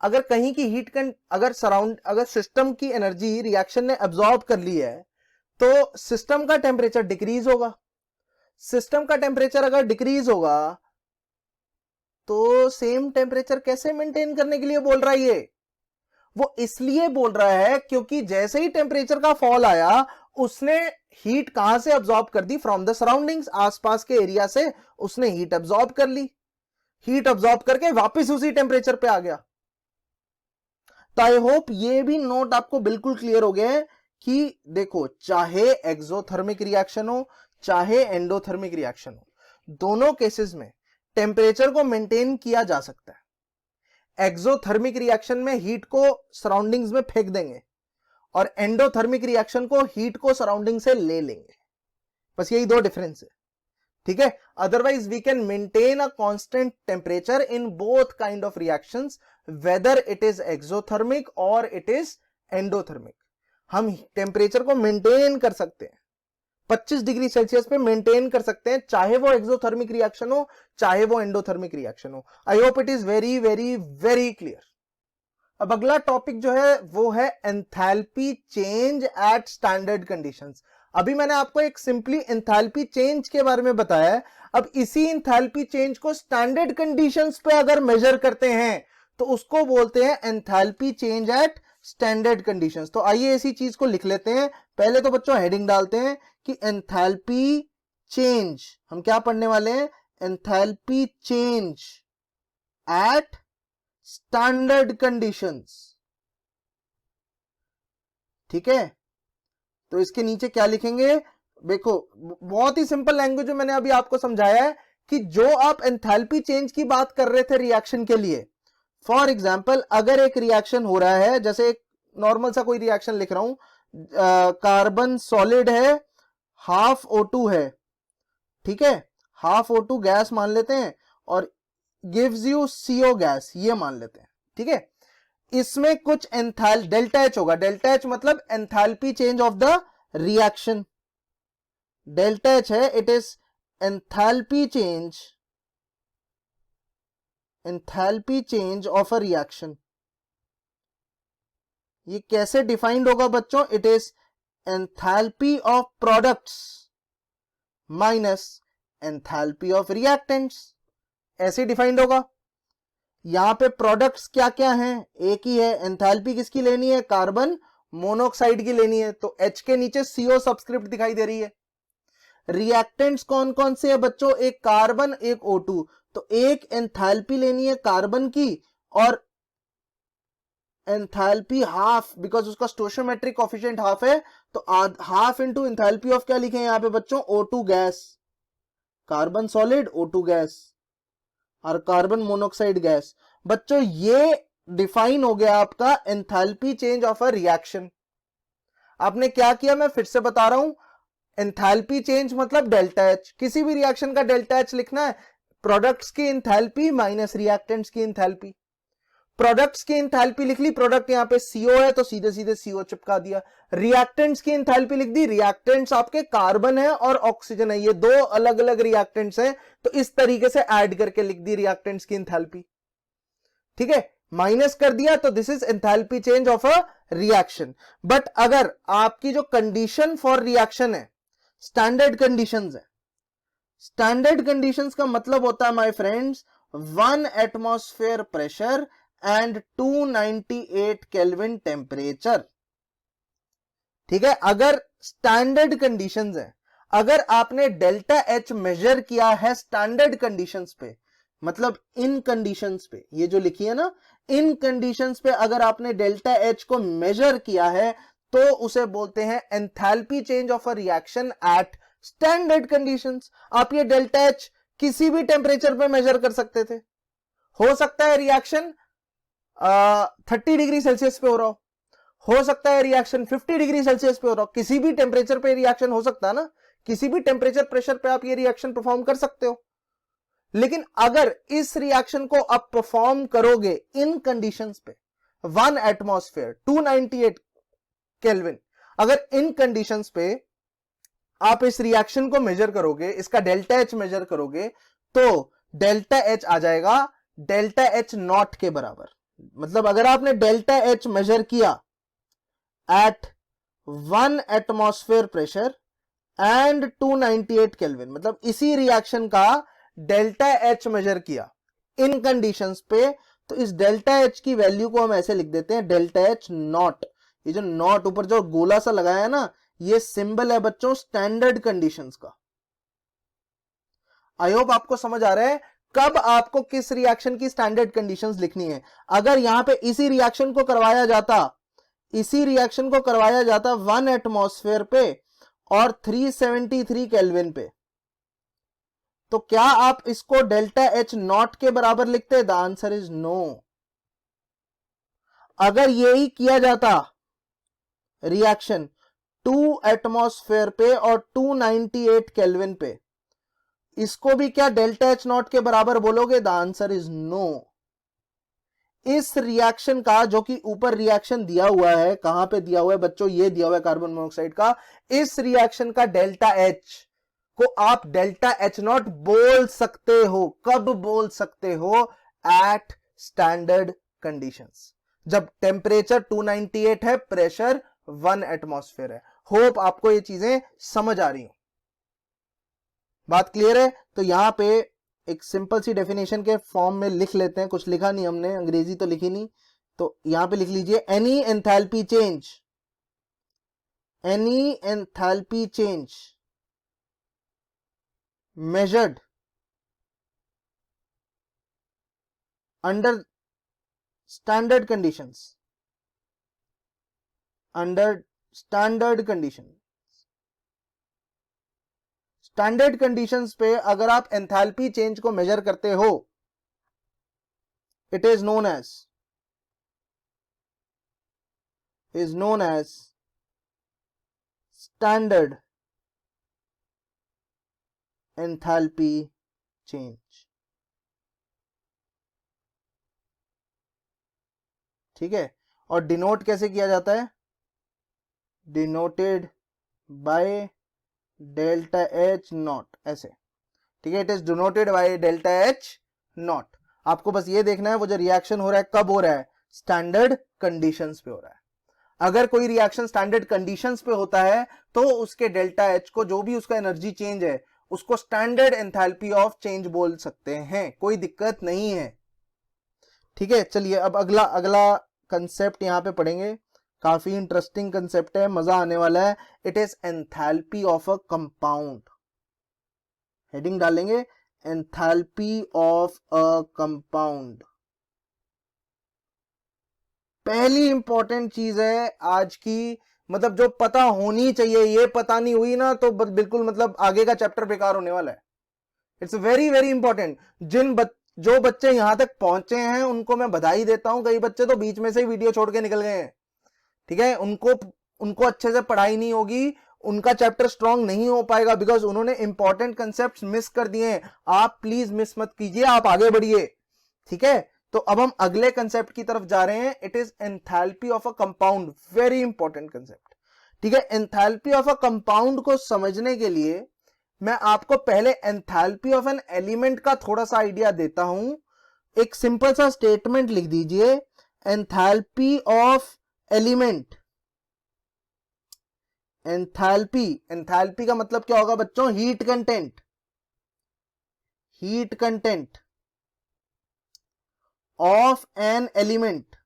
अगर कहीं की हीट अगर सिस्टम की एनर्जी रिएक्शन ने एब्जॉर्ब कर ली है, तो सिस्टम का टेम्परेचर डिक्रीज होगा। सिस्टम का टेम्परेचर अगर डिक्रीज होगा, तो सेम टेम्परेचर कैसे मेंटेन करने के लिए बोल रहा है ये? वो इसलिए बोल रहा है क्योंकि जैसे ही टेम्परेचर का फॉल आया, उसने हीट कहां से अब्सॉर्ब कर दी? फ्रॉम द सराउंडिंग्स, आसपास के एरिया से उसने हीट अब्सॉर्ब कर ली। हीट अब्सॉर्ब करके वापस उसी टेम्परेचर पे आ गया। तो आई होप ये भी नोट आपको बिल्कुल क्लियर हो गया है कि देखो, चाहे एक्सोथर्मिक रिएक्शन हो चाहे एंडोथर्मिक रिएक्शन हो, दोनों केसेस में टेम्परेचर को मेंटेन किया जा सकता है। एक्सोथर्मिक रिएक्शन में हीट को सराउंडिंग्स में फेंक देंगे और एंडोथर्मिक रिएक्शन को हीट को सराउंडिंग से ले लेंगे, बस यही दो डिफरेंस है। ठीक है, otherwise we can maintain a constant temperature in both kind of reactions, whether it is exothermic और इट इज एंडोथर्मिक। हम टेम्परेचर को मेंटेन कर सकते हैं, 25 डिग्री सेल्सियस पे मेंटेन कर सकते हैं, चाहे वो एक्सोथर्मिक रिएक्शन हो चाहे वो एंडोथर्मिक रिएक्शन हो। I hope it is very very very clear. अब अगला टॉपिक जो है वो है enthalpy change at standard conditions. अभी मैंने आपको एक सिंपली एंथैल्पी चेंज के बारे में बताया है। अब इसी एंथैल्पी चेंज को स्टैंडर्ड कंडीशंस पे अगर मेजर करते हैं तो उसको बोलते हैं enthalpy change at standard conditions. तो आइए इसी चीज को लिख लेते हैं। पहले तो बच्चों हेडिंग डालते हैं कि एंथैल्पी चेंज, हम क्या पढ़ने वाले हैं, enthalpy change at standard conditions. ठीक है, तो इसके नीचे क्या लिखेंगे, देखो बहुत ही सिंपल लैंग्वेज में मैंने अभी आपको समझाया है कि जो आप एंथैल्पी चेंज की बात कर रहे थे रिएक्शन के लिए, फॉर एग्जांपल अगर एक रिएक्शन हो रहा है, जैसे एक नॉर्मल सा कोई रिएक्शन लिख रहा हूं, कार्बन सॉलिड है, हाफ O2 है, ठीक है, हाफ O2 गैस मान लेते हैं और गिव्स यू CO गैस, ये मान लेते हैं, ठीक है। इसमें कुछ एंथैल डेल्टा H होगा, डेल्टा H मतलब enthalpy change of the reaction, delta H है, it is enthalpy change of a reaction. ये कैसे डिफाइंड होगा बच्चों, it is enthalpy of products minus enthalpy of reactants, ऐसे डिफाइंड होगा। यहां पे प्रोडक्ट्स क्या क्या हैं, एक ही है, एंथैल्पी किसकी लेनी है, कार्बन मोनोऑक्साइड की लेनी है, तो H के नीचे CO सबस्क्रिप्ट दिखाई दे रही है। रिएक्टेंट्स कौन कौन से है बच्चों, एक कार्बन एक O2, तो एक एंथैल्पी लेनी है कार्बन की और एंथैल्पी हाफ, बिकॉज उसका स्टोइचियोमेट्रिक कोएफिशिएंट हाफ है, तो हाफ इनटू एंथैल्पी ऑफ क्या लिखे हैं यहां पे बच्चों, O2 gas, carbon solid O2 gas और कार्बन मोनोऑक्साइड गैस। बच्चों ये डिफाइन हो गया आपका enthalpy change of a reaction. आपने क्या किया, मैं फिर से बता रहा हूं, एंथैल्पी चेंज मतलब डेल्टा H, किसी भी रिएक्शन का डेल्टा H लिखना है, प्रोडक्ट्स की एंथैल्पी माइनस रिएक्टेंट्स की एंथैल्पी। प्रोडक्ट्स की एंथैल्पी लिख ली, प्रोडक्ट यहां पे CO है तो सीधे सीधे CO चिपका दिया। रिएक्टेंट्स की एंथैल्पी लिख दी, रिएक्टेंट्स आपके कार्बन है और ऑक्सीजन है, ये दो अलग अलग रिएक्टेंट्स हैं, तो इस तरीके से ऐड करके लिख दी रिएक्टेंट्स की एंथैल्पी, ठीक है, माइनस कर दिया, तो this is enthalpy change of a reaction. But अगर आपकी जो कंडीशन फॉर रिएक्शन है स्टैंडर्ड कंडीशंस है, स्टैंडर्ड कंडीशंस का मतलब होता है my friends 1 atmosphere pressure and 298 kelvin temperature, ठीक है। अगर स्टैंडर्ड कंडीशंस है, अगर आपने डेल्टा H मेजर किया है स्टैंडर्ड कंडीशंस पे, मतलब इन कंडीशंस पे, ये जो लिखी है ना, इन कंडीशंस पे अगर आपने डेल्टा H को मेजर किया है तो उसे बोलते हैं enthalpy change of a reaction at standard conditions. आप ये डेल्टा H किसी भी टेम्परेचर पे मेजर कर सकते थे, हो सकता है रिएक्शन 30 डिग्री सेल्सियस पे हो सकता है रिएक्शन 50 डिग्री सेल्सियस पे हो रहा हो, किसी भी टेम्परेचर पे रिएक्शन हो सकता है ना, किसी भी टेम्परेचर प्रेशर पे आप ये रिएक्शन परफॉर्म कर सकते हो। लेकिन अगर इस रिएक्शन को आप परफॉर्म करोगे इन कंडीशंस पे 1 एटमॉस्फेयर 298 केल्विन, अगर इन कंडीशंस पे आप इस रिएक्शन को मेजर करोगे, इसका डेल्टा H मेजर करोगे, तो डेल्टा H आ जाएगा डेल्टा H नॉट के बराबर। मतलब अगर आपने डेल्टा H मेजर किया at 1 atmosphere pressure and 298 kelvin, मतलब इसी रिएक्शन का डेल्टा H मेजर किया इन कंडीशंस पे, तो इस डेल्टा H की वैल्यू को हम ऐसे लिख देते हैं डेल्टा H नॉट। ये जो नॉट ऊपर जो गोला सा लगाया है ना, ये सिंबल है बच्चों स्टैंडर्ड कंडीशंस का। आई होप आपको समझ आ रहा है कब आपको किस रिएक्शन की स्टैंडर्ड कंडीशंस लिखनी है। अगर यहां पे इसी रिएक्शन को करवाया जाता 1 एटमॉस्फेयर पे और 373 केल्विन पे, तो क्या आप इसको डेल्टा H नॉट के बराबर लिखते? The answer is no. अगर यही किया जाता रिएक्शन 2 एटमॉस्फेयर पे और 298 केल्विन पे, इसको भी क्या डेल्टा H नॉट के बराबर बोलोगे? The answer is no. इस रिएक्शन का जो कि ऊपर रिएक्शन दिया हुआ है, कहां पे दिया हुआ है बच्चों? ये दिया हुआ है कार्बन मोनोऑक्साइड का। इस रिएक्शन का डेल्टा H को आप डेल्टा H नॉट बोल सकते हो। कब बोल सकते हो? एट स्टैंडर्ड कंडीशंस, जब टेम्परेचर 298 है, प्रेशर 1 एटमॉस्फेयर है। होप आपको ये चीजें समझ आ रही हो, बात क्लियर है। तो यहां पे एक सिंपल सी डेफिनेशन के फॉर्म में लिख लेते हैं, कुछ लिखा नहीं हमने, अंग्रेजी तो लिखी नहीं, तो यहां पे लिख लीजिए any enthalpy change, any enthalpy change measured under standard conditions, under standard conditions, standard conditions पे अगर आप एंथैल्पी चेंज को मेजर करते हो, it is known as standard enthalpy change. ठीक है, और डिनोट कैसे किया जाता है, denoted by delta H naught, ऐसे। ठीक है, it is denoted by delta H naught. आपको बस ये देखना है वो जो रिएक्शन हो रहा है कब हो रहा है, स्टैंडर्ड कंडीशंस पे हो रहा है। अगर कोई रिएक्शन स्टैंडर्ड कंडीशंस पे होता है तो उसके डेल्टा एच को, जो भी उसका एनर्जी चेंज है, उसको स्टैंडर्ड एंथैल्पी ऑफ चेंज बोल सकते हैं, कोई दिक्कत नहीं है। ठीक है, चलिए अब अगला कंसेप्ट यहां पे पढ़ेंगे, काफी इंटरेस्टिंग कंसेप्ट है, मजा आने वाला है। It is enthalpy of a compound, heading डालेंगे एंथैल्पी ऑफ अ कंपाउंड। पहली इंपॉर्टेंट चीज है आज की, मतलब जो पता होनी चाहिए, ये पता नहीं हुई ना तो बिल्कुल मतलब आगे का चैप्टर बेकार होने वाला है। It's very very important. जो बच्चे यहां तक पहुंचे हैं उनको मैं बधाई देता हूं, कई बच्चे तो बीच में से ही वीडियो छोड़ के निकल गए हैं। ठीक है, उनको अच्छे से पढ़ाई नहीं होगी, उनका चैप्टर स्ट्रांग नहीं हो पाएगा, बिकॉज उन्होंने इंपॉर्टेंट कंसेप्ट मिस कर दिए हैं। आप प्लीज मिस मत कीजिए, आप आगे बढ़िए। ठीक है, तो अब हम अगले कंसेप्ट की तरफ जा रहे हैं। It is enthalpy of a compound, very important concept. ठीक है, एंथैल्पी ऑफ अ कंपाउंड को समझने के लिए मैं आपको पहले एंथैल्पी ऑफ एन एलिमेंट का थोड़ा सा आइडिया देता हूं। एक सिंपल सा स्टेटमेंट लिख दीजिए, एंथैल्पी ऑफ एलिमेंट। एंथैल्पी का मतलब क्या होगा बच्चों, heat content, heat content of an element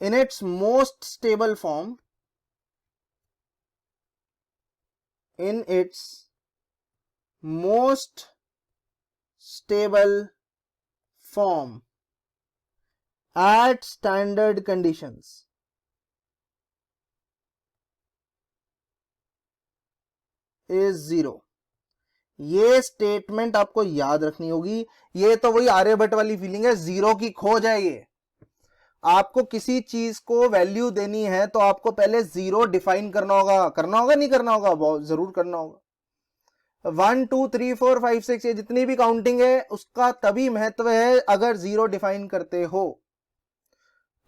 in its most stable form, in its most stable form at standard conditions is 0। ये स्टेटमेंट आपको याद रखनी होगी। ये तो वही आर्यभट्ट वाली फीलिंग है, जीरो की खोज है ये। आपको किसी चीज को वैल्यू देनी है तो आपको पहले जीरो डिफाइन करना होगा, नहीं करना होगा, बहुत जरूर करना होगा। 1 2 3 4 5 6 ये जितनी भी काउंटिंग है उसका तभी महत्व है अगर जीरो डिफाइन करते हो।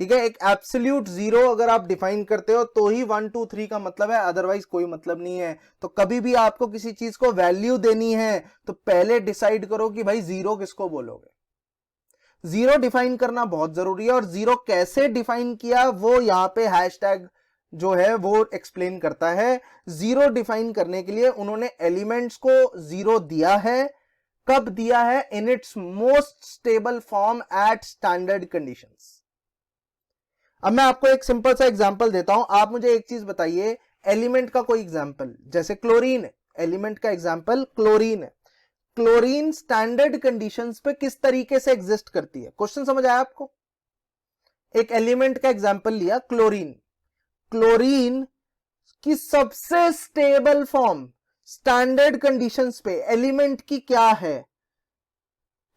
ठीक है, एक एब्सोल्यूट जीरो अगर आप डिफाइन करते हो तो ही 1 2 3 का मतलब है, अदरवाइज कोई मतलब नहीं है। तो कभी भी आपको किसी चीज को वैल्यू देनी है तो पहले डिसाइड करो कि भाई जीरो किसको बोलोगे। जीरो डिफाइन करना बहुत जरूरी है, और जीरो कैसे डिफाइन किया वो यहां पे हैशटैग जो है वो एक्सप्लेन करता है। जीरो डिफाइन करने के लिए उन्होंने एलिमेंट्स को जीरो दिया है। कब दिया है, in its most stable form at standard conditions. अब मैं आपको एक सिंपल सा एग्जांपल देता हूं, आप मुझे एक चीज बताइए, एलिमेंट का कोई एग्जांपल, जैसे क्लोरीन है, एलिमेंट का एग्जांपल क्लोरीन है। क्लोरीन स्टैंडर्ड कंडीशंस पे किस तरीके से एग्जिस्ट करती है, क्वेश्चन समझ आया आपको। एक एलिमेंट का एग्जांपल लिया क्लोरीन, क्लोरीन की सबसे स्टेबल फॉर्म स्टैंडर्ड कंडीशंस पे एलिमेंट की क्या है,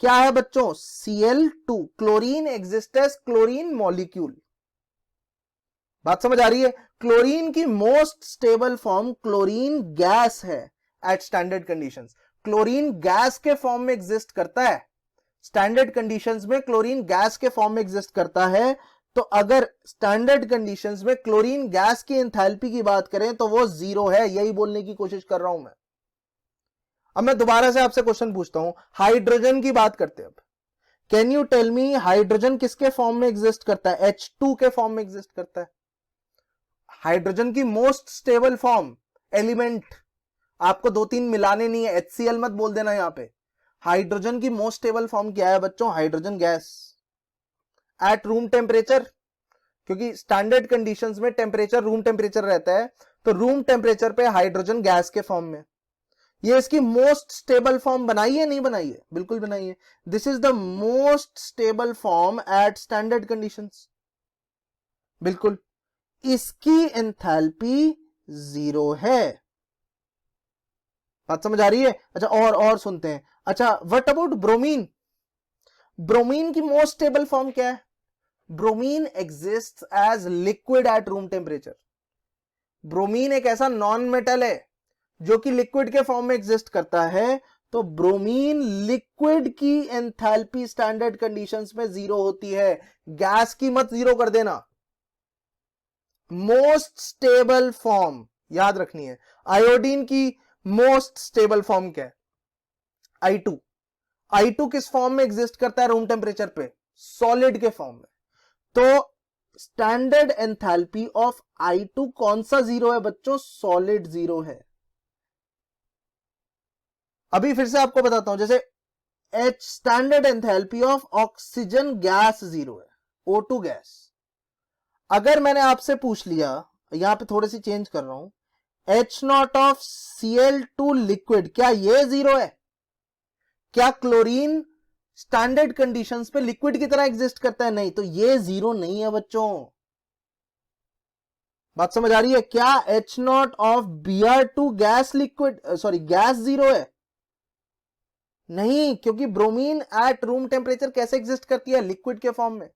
क्या है बच्चों, Cl2। Chlorine exist as chlorine molecule. बात समझ आ रही है। क्लोरीन की most stable form chlorine gas है at standard conditions. Chlorine gas के फॉर्म में एग्जिस्ट करता है, स्टैंडर्ड कंडीशंस में क्लोरीन गैस के फॉर्म में एग्जिस्ट करता है। तो अगर स्टैंडर्ड कंडीशंस में क्लोरीन गैस की एंथैल्पी की बात करें तो वो जीरो है, यही बोलने की कोशिश कर रहा हूं मैं। अब मैं दोबारा से आपसे क्वेश्चन पूछता हूं, हाइड्रोजन की बात करते हैं अब। Can you tell me hydrogen किसके फॉर्म में एग्जिस्ट करता है, H2 के फॉर्म में एग्जिस्ट करता है। हाइड्रोजन की मोस्ट स्टेबल फॉर्म एलिमेंट, आपको 2-3 मिलाने नहीं है, HCl मत बोल देना यहां पे। हाइड्रोजन की मोस्ट स्टेबल फॉर्म क्या है बच्चों? Hydrogen gas at room temperature, क्योंकि स्टैंडर्ड कंडीशंस में टेम्परेचर रूम टेम्परेचर रहता है, तो रूम टेम्परेचर पे हाइड्रोजन गैस के फॉर्म में। ये इसकी मोस्ट स्टेबल फॉर्म बनाई है, नहीं बनाई है? बिल्कुल बनाई है। This is the most stable form at standard conditions, बिल्कुल। इसकी एंथैल्पी 0 है। बात समझ आ रही है? अच्छा, और सुनते हैं। अच्छा, व्हाट अबाउट ब्रोमीन? ब्रोमीन की मोस्ट स्टेबल फॉर्म क्या है? Bromine exist as liquid at room temperature. Bromine एक ऐसा नॉन मेटल है जो कि लिक्विड के फॉर्म में एग्जिस्ट करता है, तो ब्रोमीन लिक्विड की एंथैल्पी स्टैंडर्ड कंडीशंस में 0 होती है। गैस की मत 0 कर देना। मोस्ट स्टेबल फॉर्म याद रखनी है। आयोडीन की मोस्ट स्टेबल फॉर्म क्या है? I2। I2 किस फॉर्म में एग्जिस्ट करता है रूम टेम्परेचर पे? सॉलिड के फॉर्म में। तो स्टैंडर्ड एंथैल्पी ऑफ I2 कौन सा 0 है बच्चों? सॉलिड 0 है। अभी फिर से आपको बताता हूं, जैसे H standard enthalpy of oxygen gas 0 है, O2 गैस। अगर मैंने आपसे पूछ लिया, यहां पे थोड़ी सी चेंज कर रहा हूं, H0 ऑफ Cl2 लिक्विड, क्या ये 0 है? क्या क्लोरीन स्टैंडर्ड कंडीशंस पे लिक्विड की तरह एग्जिस्ट करता है? नहीं, तो ये 0 नहीं है बच्चों। बात समझ आ रही है? क्या H0 of Br2 gas liquid, sorry gas 0 है? नहीं, क्योंकि ब्रोमीन एट रूम टेम्परेचर कैसे एग्जिस्ट करती है? लिक्विड के फॉर्म में।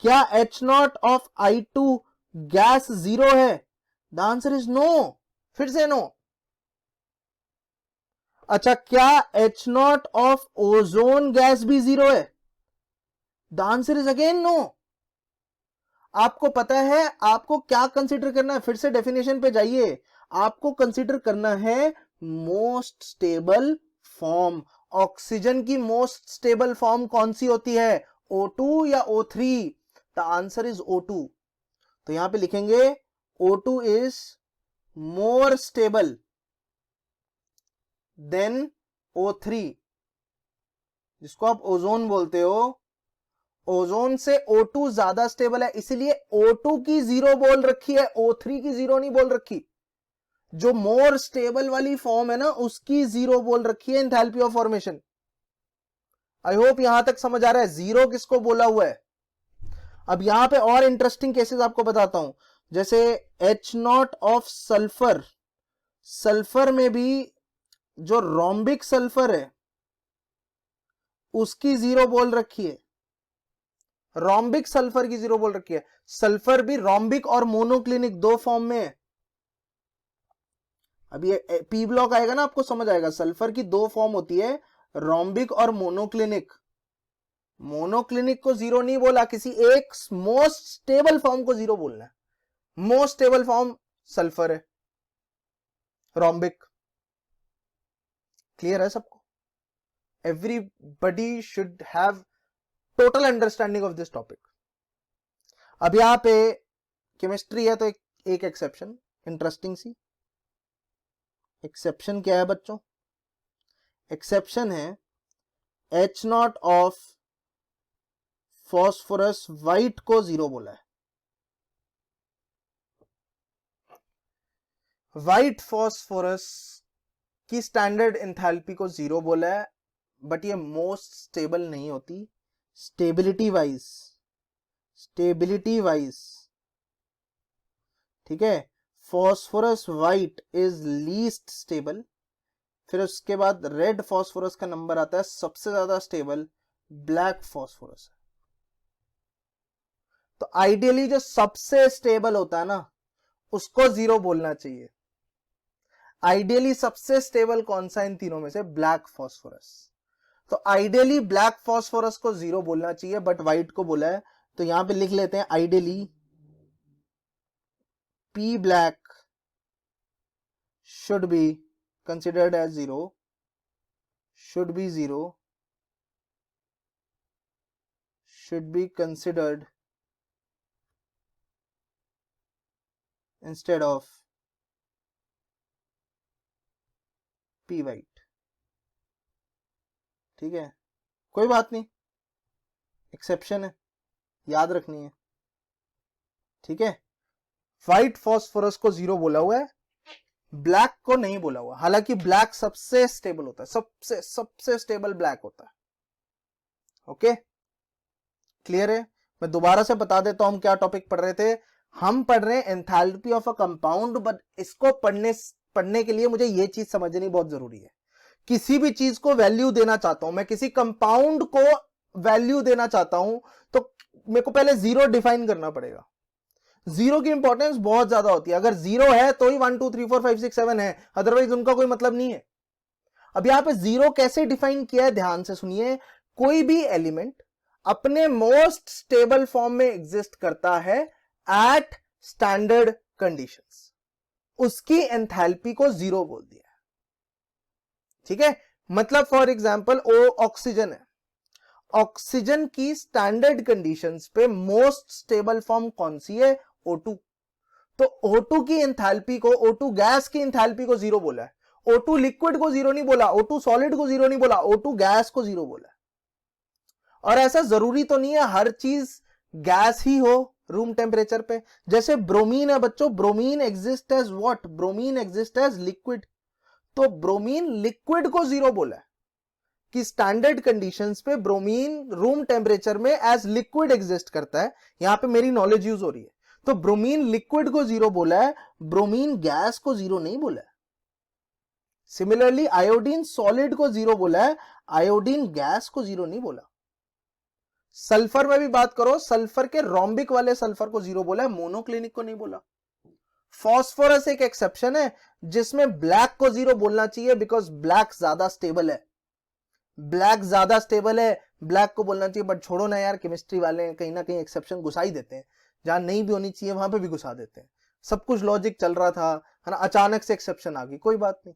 क्या H0 ऑफ I2 गैस 0 है? The answer is no. फिर से नो। अच्छा, क्या H0 ऑफ ओजोन गैस भी 0 है? The answer is again no. आपको पता है आपको क्या कंसीडर करना है? फिर से डेफिनेशन पे जाइए। आपको कंसीडर करना है मोस्ट स्टेबल फॉर्म। ऑक्सीजन की मोस्ट स्टेबल फॉर्म कौन सी होती है? O2 या O3? The answer is O2। तो यहां पे लिखेंगे O2 is more stable then O3, जिसको आप ओजोन बोलते हो। ओजोन से O2 ज्यादा स्टेबल है, इसलिए O2 की 0 बोल रखी है, O3 की 0 नहीं बोल रखी। जो मोर स्टेबल वाली फॉर्म है ना, उसकी 0 बोल रखी है enthalpy of formation. I hope यहां तक समझ आ रहा है 0 किसको बोला हुआ है। अब यहां पे और इंटरेस्टिंग केसेस आपको बताता हूं, जैसे H0 ऑफ सल्फर। सल्फर में भी जो रोम्बिक सल्फर है उसकी 0 बोल रखी है। रोम्बिक सल्फर की 0 बोल रखी है। सल्फर भी रोम्बिक और मोनोक्लिनिक 2 फॉर्म में है। अभी ये पी ब्लॉक आएगा ना, आपको समझ आएगा। सल्फर की 2 फॉर्म होती है, रोम्बिक और मोनोक्लिनिक। मोनोक्लिनिक को 0 नहीं बोला, किसी एक मोस्ट स्टेबल फॉर्म को 0 बोलना है। मोस्ट स्टेबल फॉर्म सल्फर है, रोम्बिक। क्लियर है सबको? Everybody should have total understanding of this topic. अब यहां पे केमिस्ट्री है, तो एक एक्सेप्शन, इंटरेस्टिंग सी एक्सेप्शन क्या है बच्चों? एक्सेप्शन है H0 ऑफ फॉस्फोरस व्हाइट को 0 बोला है। व्हाइट फॉस्फोरस की स्टैंडर्ड एंथैल्पी को 0 बोला है, बट ये मोस्ट स्टेबल नहीं होती। स्टेबिलिटी वाइज, ठीक है, phosphorus white is least stable. फिर उसके बाद रेड फॉस्फोरस का नंबर आता है सबसे ज्यादा स्टेबल, ब्लैक फॉस्फोरस। तो आइडियली जो सबसे स्टेबल होता है ना, उसको 0 बोलना चाहिए। आइडियली सबसे स्टेबल कौन सा इन तीनों में से? Black phosphorus. तो आइडियली ब्लैक फॉस्फोरस को 0 बोलना चाहिए, बट व्हाइट को बोला है। तो यहां पे लिख लेते हैं ideally P black should be considered as 0, should be 0, should be considered instead of P white. ठीक है, कोई बात नहीं, एक्सेप्शन है, याद रखनी है। ठीक है, व्हाइट फॉस्फोरस को 0 बोला हुआ है, ब्लैक को नहीं बोला हुआ, हालांकि ब्लैक सबसे स्टेबल होता है, सबसे स्टेबल ब्लैक होता है। ओके, क्लियर है? मैं दोबारा से बता देता हूं हम क्या टॉपिक पढ़ रहे थे। हम पढ़ रहे हैं enthalpy of a compound, but इसको पढ़ने के लिए मुझे ये चीज समझनी बहुत जरूरी है। किसी भी चीज को वैल्यू देना चाहता हूं, मैं किसी कंपाउंड को वैल्यू देना चाहता हूं, तो मेरे को पहले 0 डिफाइन करना पड़ेगा। 0 की इंपॉर्टेंस बहुत ज्यादा होती है। अगर 0 है तो ही 1 2 3 4 5 6 7 है, अदरवाइज उनका कोई मतलब नहीं है। अब यहां पे 0 कैसे डिफाइन किया है, ध्यान से सुनिए। कोई भी एलिमेंट अपने मोस्ट स्टेबल फॉर्म में एग्जिस्ट करता है एट स्टैंडर्ड कंडीशंस, उसकी एंथैल्पी को 0 बोल दिया। ठीक है, मतलब फॉर एग्जांपल ऑक्सीजन है, ऑक्सीजन की स्टैंडर्ड कंडीशंस पे मोस्ट स्टेबल फॉर्म कौन सी है? O2। तो O2 की एंथैल्पी को, O2 गैस की एंथैल्पी को 0 बोला है। O2 लिक्विड को 0 नहीं बोला, O2 सॉलिड को 0 नहीं बोला, O2 गैस को 0 बोला है। और ऐसा जरूरी तो नहीं है हर चीज गैस ही हो रूम टेम्परेचर पे। जैसे ब्रोमीन है बच्चों, bromine exist as what? Bromine exist as liquid. तो ब्रोमीन लिक्विड को 0 बोला है कि स्टैंडर्ड कंडीशंस पे ब्रोमीन रूम टेम्परेचर में एज लिक्विड एग्जिस्ट करता है। यहां पे मेरी नॉलेज यूज हो रही है। तो ब्रोमीन लिक्विड को 0 बोला है, ब्रोमीन गैस को 0 नहीं बोला है। सिमिलरली आयोडीन सॉलिड को 0 बोला है, आयोडीन गैस को 0 नहीं बोला। सल्फर में भी बात करो, सल्फर के रोम्बिक वाले सल्फर को 0 बोला है, मोनोक्लिनिक को नहीं बोला। फॉस्फोरस एक एक्सेप्शन है जिसमें ब्लैक को 0 बोलना चाहिए, बिकॉज ब्लैक ज्यादा स्टेबल है। ब्लैक ज्यादा स्टेबल है, ब्लैक को बोलना चाहिए। बट छोड़ो ना यार, केमिस्ट्री वाले कहीं ना कहीं एक्सेप्शन घुसा ही देते हैं, जहां नहीं भी होनी चाहिए वहां पे भी घुसा देते हैं। सब कुछ लॉजिक चल रहा था, है ना, अचानक से एक्सेप्शन आ गई, कोई बात नहीं,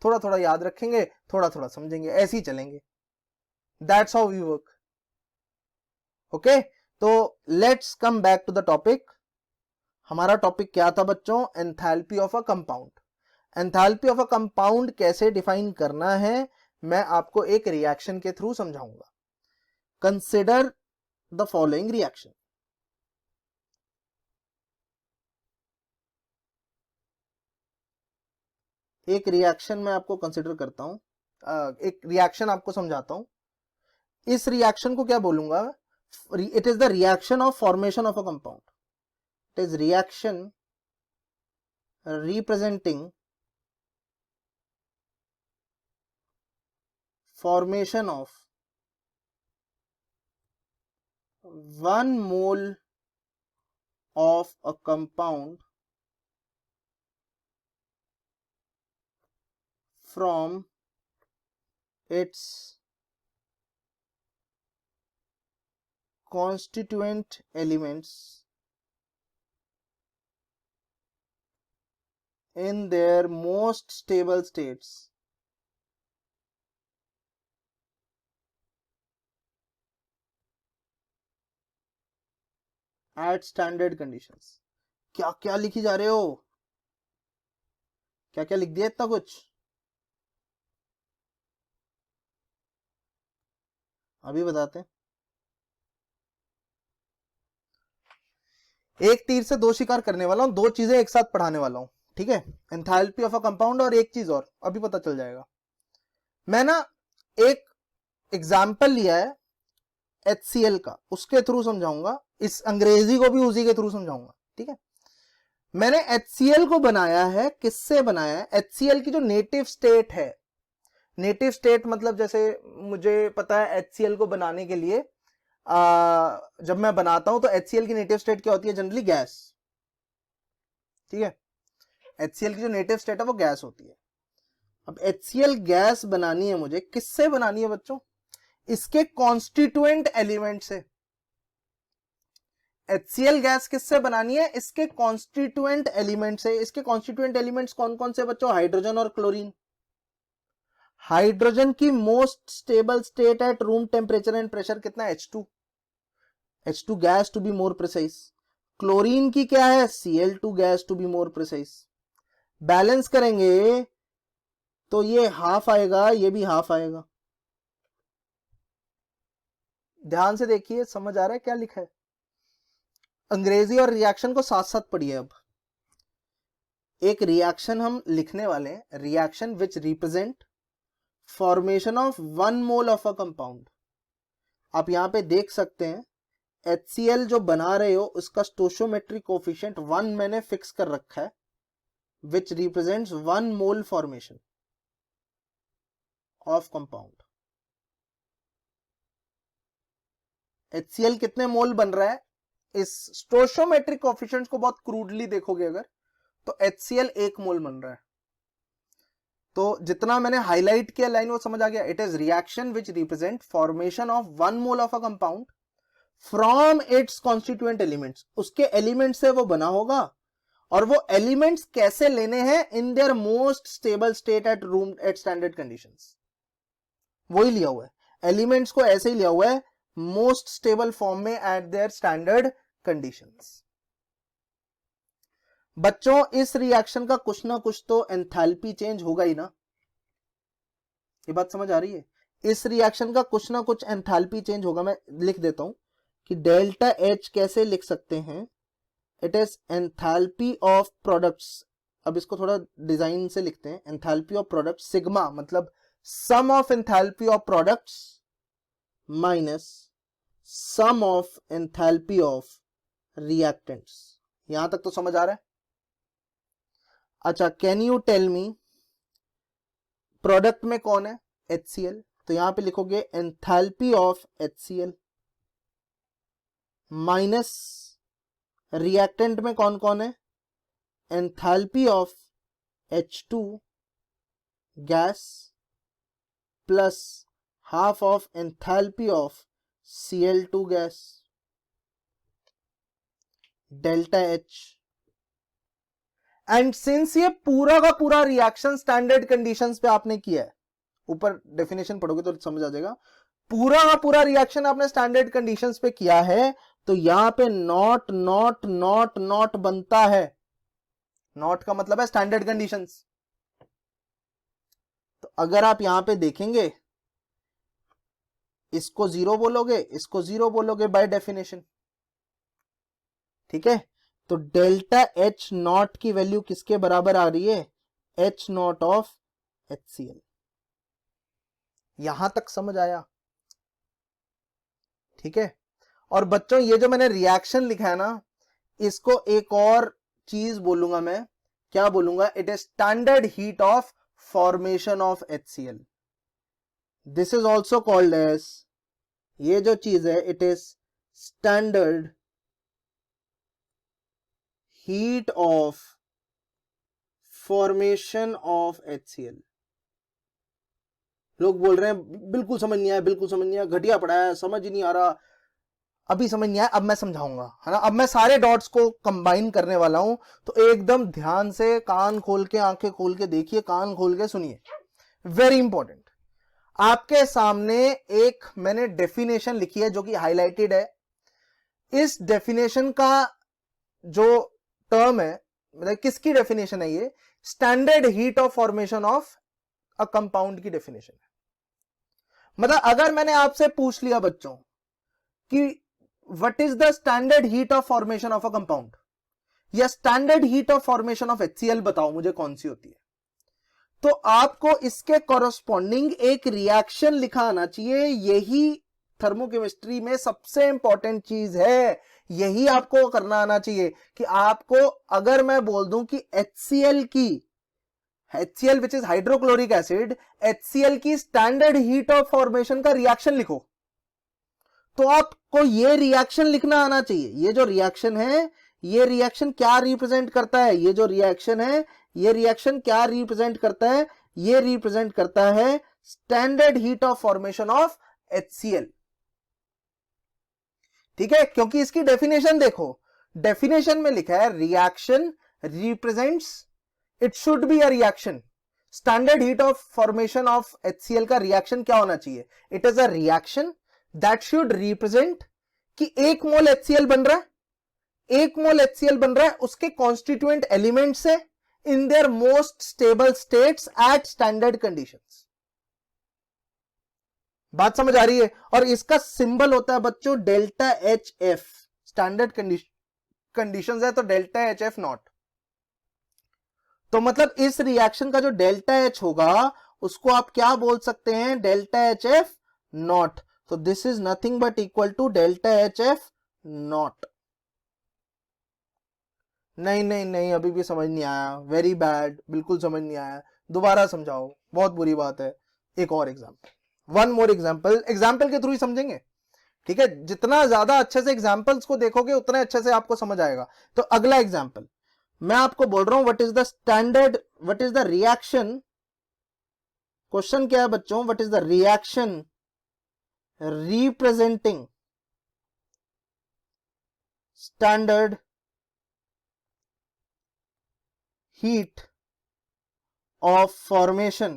थोड़ा थोड़ा याद रखेंगे, थोड़ा थोड़ा समझेंगे, ऐसे ही चलेंगे। That's how we work. Okay, तो let's come back to the topic. हमारा टॉपिक क्या था बच्चों? Enthalpy of a compound. Enthalpy of a compound कैसे डिफाइन करना है, मैं आपको एक रिएक्शन के थ्रू समझाऊंगा। Consider the following reaction. एक रिएक्शन मैं आपको कंसिडर करता हूं, एक रिएक्शन आपको समझाता हूं। इस रिएक्शन को क्या बोलूंगा? It is the reaction of formation of a compound. It is reaction representing formation of 1 mole of a compound from its constituent elements in their most stable states at standard conditions। क्या क्या लिखी जा रहे हो? क्या क्या लिख दिया इतना कुछ? अभी बताते हैं। एक तीर से 2 शिकार करने वाला हूं, 2 चीजें एक साथ पढ़ाने वाला हूं। ठीक है, एंथैल्पी ऑफ अ कंपाउंड और एक चीज और, अभी पता चल जाएगा। मैं ना एक एग्जाम्पल लिया है HCl का, उसके थ्रू समझाऊंगा। इस अंग्रेजी को भी उसी के थ्रू समझाऊंगा। ठीक है, मैंने HCl को बनाया है, किससे बनाया है? HCl की जो नेटिव स्टेट है, नेटिव स्टेट मतलब जैसे मुझे पता है HCl को बनाने के लिए जब मैं बनाता हूं तो HCl की नेटिव स्टेट क्या होती है? Generally gas. ठीक है, HCl की जो नेटिव स्टेट है वो गैस होती है। अब HCl गैस बनानी है मुझे, किससे बनानी है बच्चों? इसके कॉन्स्टिट्यूएंट एलिमेंट से। HCl गैस किससे बनानी है? इसके कॉन्स्टिट्यूएंट एलिमेंट से। इसके कॉन्स्टिट्यूएंट एलिमेंट्स कौन कौन से बच्चों? हाइड्रोजन और क्लोरीन। हाइड्रोजन की most stable state at room temperature and pressure कितना? H2 gas to be more precise. Chlorine की क्या है, Cl2 gas to be more precise. Balance करेंगे तो ये हाफ आएगा, ये भी हाफ आएगा। ध्यान से देखिए, समझ आ रहा है क्या लिखा है। अंग्रेजी और रिएक्शन को साथ साथ पढ़िए। अब एक रिएक्शन हम लिखने वाले हैं, reaction which represent formation of 1 mole of a compound. आप यहां पे देख सकते हैं HCl जो बना रहे हो उसका स्टोइचोमेट्रिक कोफिशिएंट 1 मैंने फिक्स कर रखा है, विच represents 1 mole formation of compound. HCl कितने मोल बन रहा है, इस स्टोइचोमेट्रिक कोफिशिएंट को बहुत क्रूडली देखोगे अगर, तो HCl 1 मोल बन रहा है। तो जितना मैंने हाईलाइट किया लाइन वो समझ आ गया। It is reaction which represent formation of 1 mole of a compound from its constituent elements. उसके एलिमेंट से वो बना होगा, और वो एलिमेंट्स कैसे लेने हैं, इन their most stable state at room at standard conditions. वही लिया हुआ है, एलिमेंट्स को ऐसे ही लिया हुआ है, मोस्ट स्टेबल फॉर्म में एट देयर स्टैंडर्ड कंडीशंस। बच्चों इस रिएक्शन का कुछ ना कुछ तो एंथैल्पी चेंज होगा ही ना, ये बात समझ आ रही है। इस रिएक्शन का कुछ ना कुछ एंथैल्पी चेंज होगा। मैं लिख देता हूं कि डेल्टा H कैसे लिख सकते हैं, it is enthalpy of products. अब इसको थोड़ा डिजाइन से लिखते हैं, एंथैल्पी ऑफ प्रोडक्ट्स सिग्मा मतलब sum of enthalpy of products minus sum of enthalpy of reactants. यहां तक तो समझ आ रहा है। अच्छा, can you tell me product में कौन है, HCl, तो यहां पे लिखोगे enthalpy of HCl minus reactant में कौन कौन है, enthalpy of H2 gas plus half of enthalpy of Cl2 gas delta H। And since ये पूरा का पूरा रिएक्शन स्टैंडर्ड कंडीशंस पे आपने किया है, ऊपर डेफिनेशन पढ़ोगे तो समझ आ जाएगा, पूरा का पूरा रिएक्शन आपने स्टैंडर्ड कंडीशंस पे किया है, तो यहां पे नॉट नॉट नॉट नॉट बनता है। नॉट का मतलब है स्टैंडर्ड कंडीशंस। तो अगर आप यहां पे देखेंगे, इसको 0 बोलोगे, इसको 0 बोलोगे बाय डेफिनेशन, ठीक है। तो डेल्टा H नॉट की वैल्यू किसके बराबर आ रही है, H नॉट ऑफ HCl। यहां तक समझ आया, ठीक है। और बच्चों ये जो मैंने रिएक्शन लिखा है ना, इसको एक और चीज बोलूंगा मैं, क्या बोलूंगा, it is standard heat of formation of HCl। This is also called as, ये जो चीज है it is standard heat of formation of HCl। लोग बोल रहे हैं बिल्कुल समझ नहीं आया, बिल्कुल समझ नहीं आया, घटिया पड़ा है, समझ ही नहीं आ रहा, अभी समझ नहीं आया, अब मैं समझाऊंगा, है ना। अब मैं सारे डॉट्स को कंबाइन करने वाला हूं, तो एकदम ध्यान से कान खोल के, आंखें खोल के देखिए, कान खोल के सुनिए, वेरी इंपॉर्टेंट। आपके सामने एक मैंने डेफिनेशन लिखी है जो कि हाईलाइटेड है। इस डेफिनेशन का जो टर्म है, मतलब किसकी डेफिनेशन है, ये standard heat of formation of a compound की डेफिनेशन है। मतलब अगर मैंने आपसे पूछ लिया बच्चों कि what is the standard heat of formation of a compound, या standard heat of formation of HCl बताओ मुझे कौन सी होती है, तो आपको इसके कॉरस्पॉन्डिंग एक रिएक्शन लिखा आना चाहिए। यही थर्मोकेमिस्ट्री में सबसे इंपॉर्टेंट चीज है, यही आपको करना आना चाहिए। कि आपको अगर मैं बोल दूं कि HCl which is hydrochloric acid, HCl की स्टैंडर्ड हीट ऑफ फॉर्मेशन का रिएक्शन लिखो, तो आपको ये रिएक्शन लिखना आना चाहिए। ये जो रिएक्शन है, ये रिएक्शन क्या रिप्रेजेंट करता है, ये जो रिएक्शन है, ये रिएक्शन क्या रिप्रेजेंट करता है, ये रिप्रेजेंट करता है standard heat of formation of HCl, ठीक है। क्योंकि इसकी डेफिनेशन देखो, डेफिनेशन में लिखा है reaction represents, it should be a reaction, standard heat of formation of HCl का रिएक्शन क्या होना चाहिए, it is a reaction that should represent कि 1 मोल HCl बन रहा है, 1 मोल HCl बन रहा है उसके कॉन्स्टिट्यूएंट एलिमेंट से in their most stable states at standard conditions. बात समझ आ रही है? और इसका सिंबल होता है बच्चों डेल्टा HF, स्टैंडर्ड कंडीशंस है तो डेल्टा HF नॉट। तो मतलब इस रिएक्शन का जो डेल्टा H होगा उसको आप क्या बोल सकते हैं? Delta HF naught. तो this is nothing but equal to delta HF naught. नहीं नहीं नहीं, अभी भी समझ नहीं आया, वेरी बैड, बिल्कुल समझ नहीं आया, दोबारा समझाओ, बहुत बुरी बात है। एक और example, one more example, example के थ्रू ही समझेंगे, ठीक है? जितना ज्यादा अच्छे से एग्जांपल्स को देखोगे उतने अच्छे से आपको समझ आएगा। तो अगला एग्जांपल मैं आपको बोल रहा हूं, what is the standard, what is the reaction, question क्या है बच्चों? What is the reaction representing standard heat of formation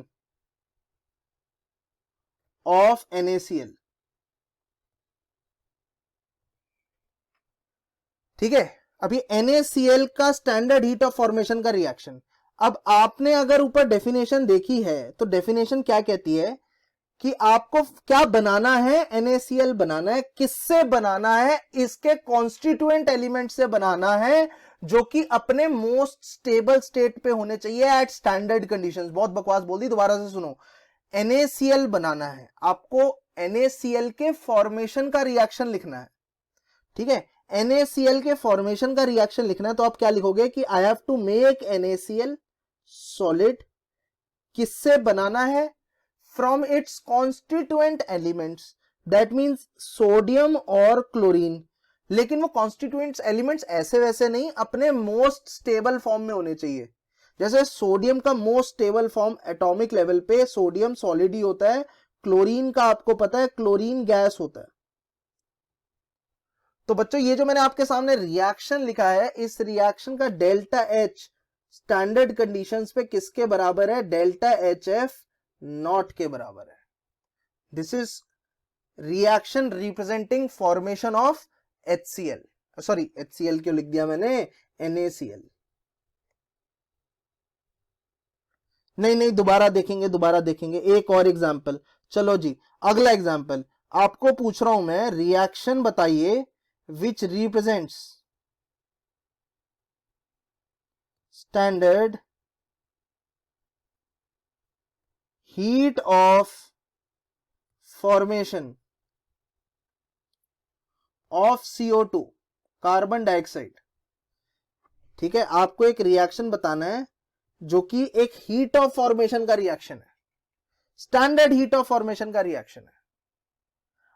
of NaCl। ठीक है, अभी NaCl का स्टैंडर्ड हीट ऑफ फॉर्मेशन का रिएक्शन। अब आपने अगर ऊपर डेफिनेशन देखी है तो डेफिनेशन क्या कहती है कि आपको क्या बनाना है? NaCl बनाना है। किससे बनाना है? इसके कॉन्स्टिट्यूएंट एलिमेंट से बनाना है जो कि अपने मोस्ट स्टेबल स्टेट पे होने चाहिए एट स्टैंडर्ड कंडीशंस। बहुत बकवास बोल दी, दोबारा से सुनो। NaCl बनाना है आपको, NaCl के फॉर्मेशन का रिएक्शन लिखना है, ठीक है? NaCl के फॉर्मेशन का रिएक्शन लिखना है तो आप क्या लिखोगे कि I have to make NaCl solid. किससे बनाना है? From its constituent elements, that means sodium और क्लोरीन। लेकिन वो कॉन्स्टिट्यूएंट्स एलिमेंट्स ऐसे वैसे नहीं, अपने मोस्ट स्टेबल फॉर्म में होने चाहिए। जैसे सोडियम का most stable form atomic level पे सोडियम सॉलिड ही होता है, क्लोरीन का आपको पता है क्लोरीन गैस होता है। तो बच्चों ये जो मैंने आपके सामने रिएक्शन लिखा है, इस रिएक्शन का डेल्टा H स्टैंडर्ड कंडीशंस पे किसके बराबर है? डेल्टा HF नॉट के बराबर है। This is reaction representing formation of HCl, sorry HCl क्यों लिख दिया मैंने? NaCl। नहीं नहीं, दोबारा देखेंगे, दोबारा देखेंगे। एक और एग्जांपल, चलो जी अगला एग्जांपल आपको पूछ रहा हूं मैं, रिएक्शन बताइए विच represents standard heat of formation of CO2, carbon dioxide. ठीक है, आपको एक रिएक्शन बताना है जो कि एक हीट ऑफ फॉर्मेशन का रिएक्शन है, स्टैंडर्ड हीट ऑफ फॉर्मेशन का रिएक्शन है।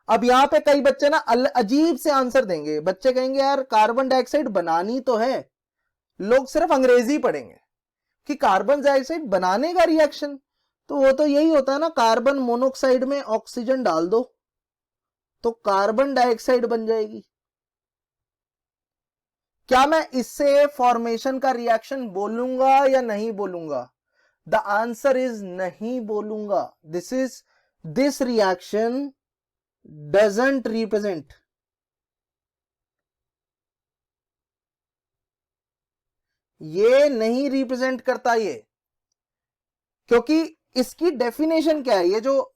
अब यहां पे कई बच्चे ना अजीब से आंसर देंगे, बच्चे कहेंगे यार कार्बन डाइऑक्साइड बनानी तो है, लोग सिर्फ अंग्रेजी पढ़ेंगे कि कार्बन डाइऑक्साइड बनाने का रिएक्शन, तो वो तो यही होता है ना, कार्बन मोनोऑक्साइड में ऑक्सीजन डाल दो तो कार्बन डाइऑक्साइड बन जाएगी। क्या मैं इससे फॉर्मेशन का रिएक्शन बोलूंगा या नहीं बोलूंगा? द आंसर इज नहीं बोलूंगा। दिस रिएक्शन डजंट रिप्रेजेंट, ये नहीं रिप्रेजेंट करता ये, क्योंकि इसकी डेफिनेशन क्या है? ये जो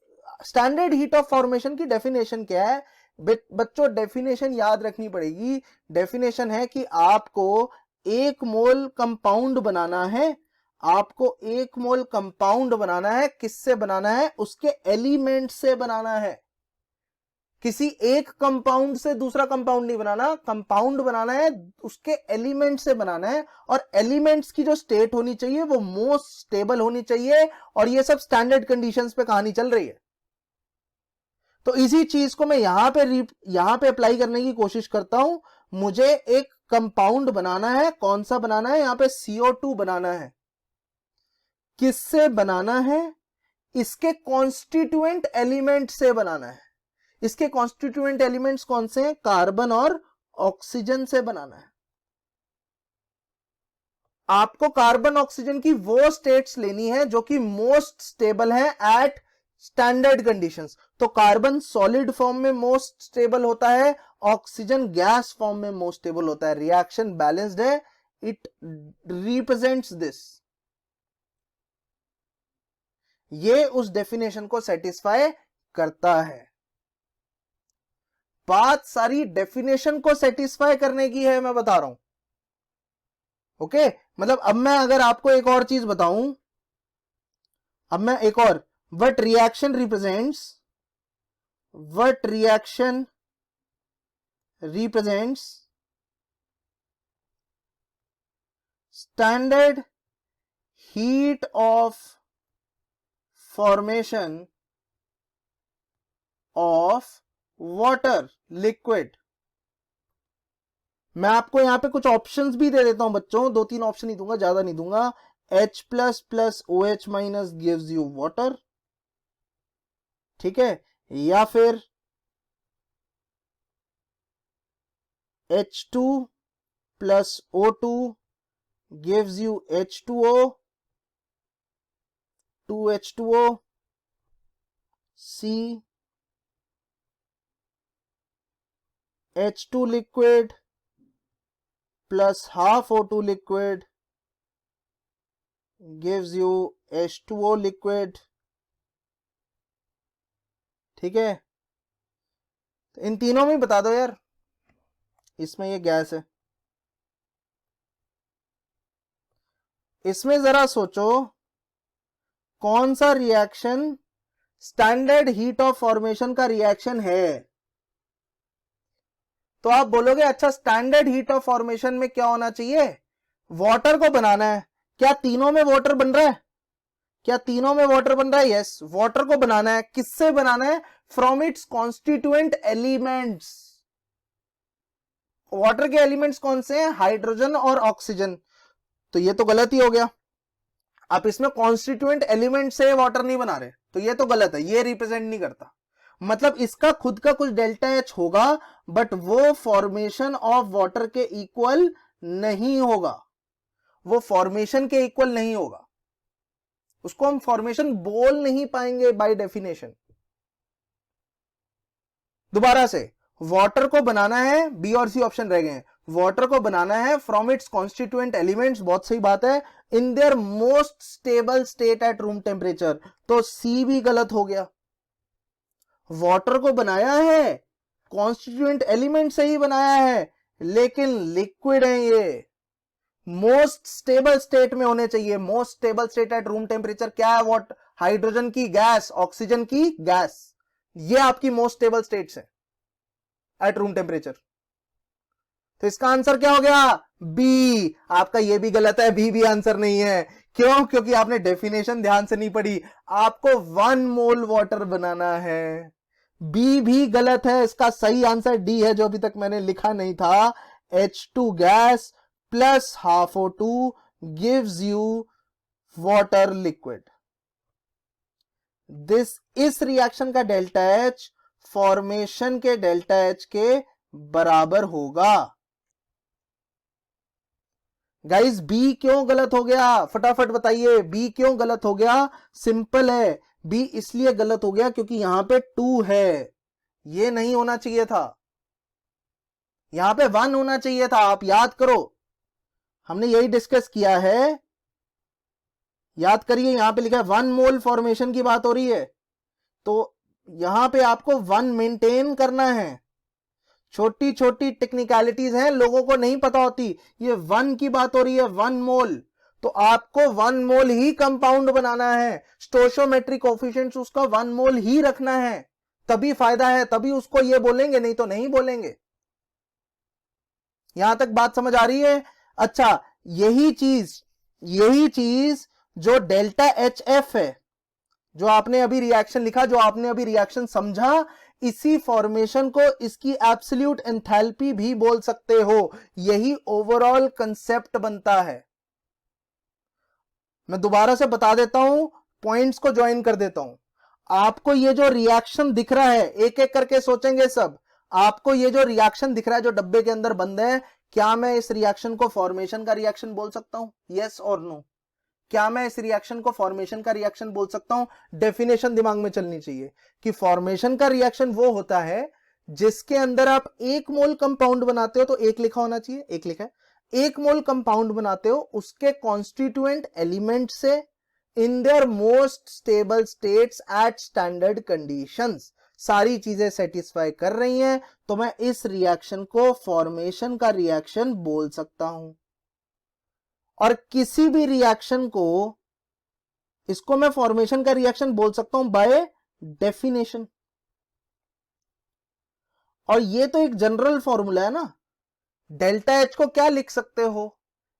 स्टैंडर्ड हीट ऑफ फॉर्मेशन की डेफिनेशन क्या है बच्चों? डेफिनेशन याद रखनी पड़ेगी। डेफिनेशन है कि आपको 1 मोल कंपाउंड बनाना है, आपको 1 मोल कंपाउंड बनाना है। किससे बनाना है? उसके एलिमेंट से बनाना है। किसी एक कंपाउंड से दूसरा कंपाउंड नहीं बनाना, कंपाउंड बनाना है उसके एलिमेंट से बनाना है, और एलिमेंट्स की जो स्टेट होनी चाहिए वो मोस्ट स्टेबल होनी चाहिए, और ये सब स्टैंडर्ड कंडीशंस पे कहानी चल रही है। तो इसी चीज को मैं यहां पे अप्लाई करने की कोशिश करता हूं। मुझे एक कंपाउंड बनाना है, कौन सा बनाना है? यहां पे CO2 बनाना है। किससे बनाना है? इसके कॉन्स्टिट्यूएंट एलिमेंट से बनाना है। इसके कॉन्स्टिट्यूएंट एलिमेंट्स कौन से हैं? कार्बन और ऑक्सीजन से बनाना है। आपको कार्बन ऑक्सीजन की वो स्टेट्स लेनी है जो कि मोस्ट स्टेबल है एट स्टैंडर्ड कंडीशंस। तो कार्बन सॉलिड फॉर्म में मोस्ट स्टेबल होता है ऑक्सीजन गैस फॉर्म में मोस्ट स्टेबल होता है। रिएक्शन बैलेंस्ड है, इट रिप्रेजेंट्स दिस। ये उस डेफिनेशन को सेटिस्फाई करता है। बात सारी डेफिनेशन को सेटिस्फाई करने की है, मैं बता रहा हूं। ओके, मतलब अब मैं अगर आपको एक और चीज बताऊं, अब मैं एक और, what reaction represents standard heat of formation of water liquid। मैं आपको यहां पे कुछ ऑप्शंस भी दे देता हूं बच्चों, 2-3 ऑप्शन ही दूंगा, ज्यादा नहीं दूंगा। H plus plus OH minus gives you water, ठीक है, या फिर H2 plus O2 gives you H2O, 2H2O, C H2 liquid plus half O2 liquid gives you H2O liquid। ठीक है, तो इन तीनों में बता दो यार, इसमें ये गैस है, इसमें जरा सोचो कौन सा reaction standard heat of formation का रिएक्शन है। तो आप बोलोगे अच्छा स्टैंडर्ड हीट ऑफ फॉर्मेशन में क्या होना चाहिए, वाटर को बनाना है। क्या तीनों में वाटर बन रहा है? क्या तीनों में वाटर बन रहा है? यस, वाटर को बनाना है। किससे बनाना है? From its constituent elements. Water के एलिमेंट्स कौन से हैं? हाइड्रोजन और ऑक्सीजन। तो ये तो गलत ही हो गया, आप इसमें कॉन्स्टिट्यूएंट एलिमेंट से वाटर नहीं बना रहे, तो ये तो गलत है, ये रिप्रेजेंट नहीं करता। मतलब इसका खुद का कुछ डेल्टा एच होगा, बट वो फॉर्मेशन ऑफ वाटर के इक्वल नहीं होगा, वो फॉर्मेशन के इक्वल नहीं होगा, उसको हम फॉर्मेशन बोल नहीं पाएंगे बाय डेफिनेशन। दोबारा से, वाटर को बनाना है, बी और सी ऑप्शन रह गए हैं, वाटर को बनाना है फ्रॉम इट्स कॉन्स्टिट्यूएंट एलिमेंट्स, बहुत सही बात है, इन their most stable state at room temperature, तो सी भी गलत हो गया। वाटर को बनाया है, कॉन्स्टिट्यूएंट एलिमेंट से ही बनाया है, लेकिन लिक्विड है, ये मोस्ट स्टेबल स्टेट में होने चाहिए। Most stable state at room temperature क्या है? वॉट? हाइड्रोजन की गैस, ऑक्सीजन की गैस, ये आपकी मोस्ट स्टेबल स्टेट्स है एट रूम टेम्परेचर। तो इसका आंसर क्या हो गया? बी। आपका ये भी गलत है, बी भी आंसर नहीं है। क्यों? क्योंकि आपने डेफिनेशन ध्यान से नहीं पढ़ी। आपको 1 मोल वाटर बनाना है। बी भी गलत है, इसका सही आंसर डी है, जो अभी तक मैंने लिखा नहीं था। H2 gas plus half O2 gives you water liquid. इस रिएक्शन का डेल्टा एच फॉर्मेशन के डेल्टा एच के बराबर होगा। गाइस, बी क्यों गलत हो गया? फटाफट बताइए, बी क्यों गलत हो गया? सिंपल है, बी इसलिए गलत हो गया क्योंकि यहां पे 2 है, ये नहीं होना चाहिए था, यहां पे 1 होना चाहिए था। आप याद करो, हमने यही डिस्कस किया है, याद करिए, यहां पे लिखा है 1 मोल फॉर्मेशन की बात हो रही है, तो यहां पे आपको 1 मेंटेन करना है। छोटी छोटी टेक्निकलिटीज हैं, लोगों को नहीं पता होती। ये 1 की बात हो रही है, 1 मोल, तो आपको 1 मोल ही कंपाउंड बनाना है, स्टोइकोमेट्रिक कोएफिशिएंट उसका 1 मोल ही रखना है, तभी फायदा है, तभी उसको ये बोलेंगे, नहीं तो नहीं बोलेंगे। यहां तक बात समझ आ रही है? अच्छा, यही चीज जो डेल्टा एच एफ है, जो आपने अभी रिएक्शन लिखा, जो आपने अभी रिएक्शन समझा, इसी फॉर्मेशन को इसकी एब्सोल्यूट एंथैल्पी भी बोल सकते हो। यही ओवरऑल कंसेप्ट बनता है। मैं दोबारा से बता देता हूं, पॉइंट्स को ज्वाइन कर देता हूं। आपको ये जो रिएक्शन दिख रहा है, एक एक करके सोचेंगे सब। आपको ये जो रिएक्शन दिख रहा है, जो डब्बे के अंदर बंद है, क्या मैं इस रिएक्शन को फॉर्मेशन का रिएक्शन बोल सकता हूं? यस और नो? क्या मैं इस रिएक्शन को फॉर्मेशन का रिएक्शन बोल सकता हूं? डेफिनेशन दिमाग में चलनी चाहिए कि फॉर्मेशन का रिएक्शन वो होता है जिसके अंदर आप 1 मोल कंपाउंड बनाते हो, तो 1 लिखा होना चाहिए, 1 लिखा है, 1 मोल कंपाउंड बनाते हो, उसके कॉन्स्टिट्यूएंट एलिमेंट से in their most stable states at standard conditions, सारी चीजें सेटिस्फाई कर रही हैं, तो मैं इस रिएक्शन को फॉर्मेशन का रिएक्शन बोल सकता हूं। और किसी भी रिएक्शन को, इसको मैं फॉर्मेशन का रिएक्शन बोल सकता हूं बाय डेफिनेशन। और ये तो एक जनरल फॉर्मूला है ना, डेल्टा एच को क्या लिख सकते हो,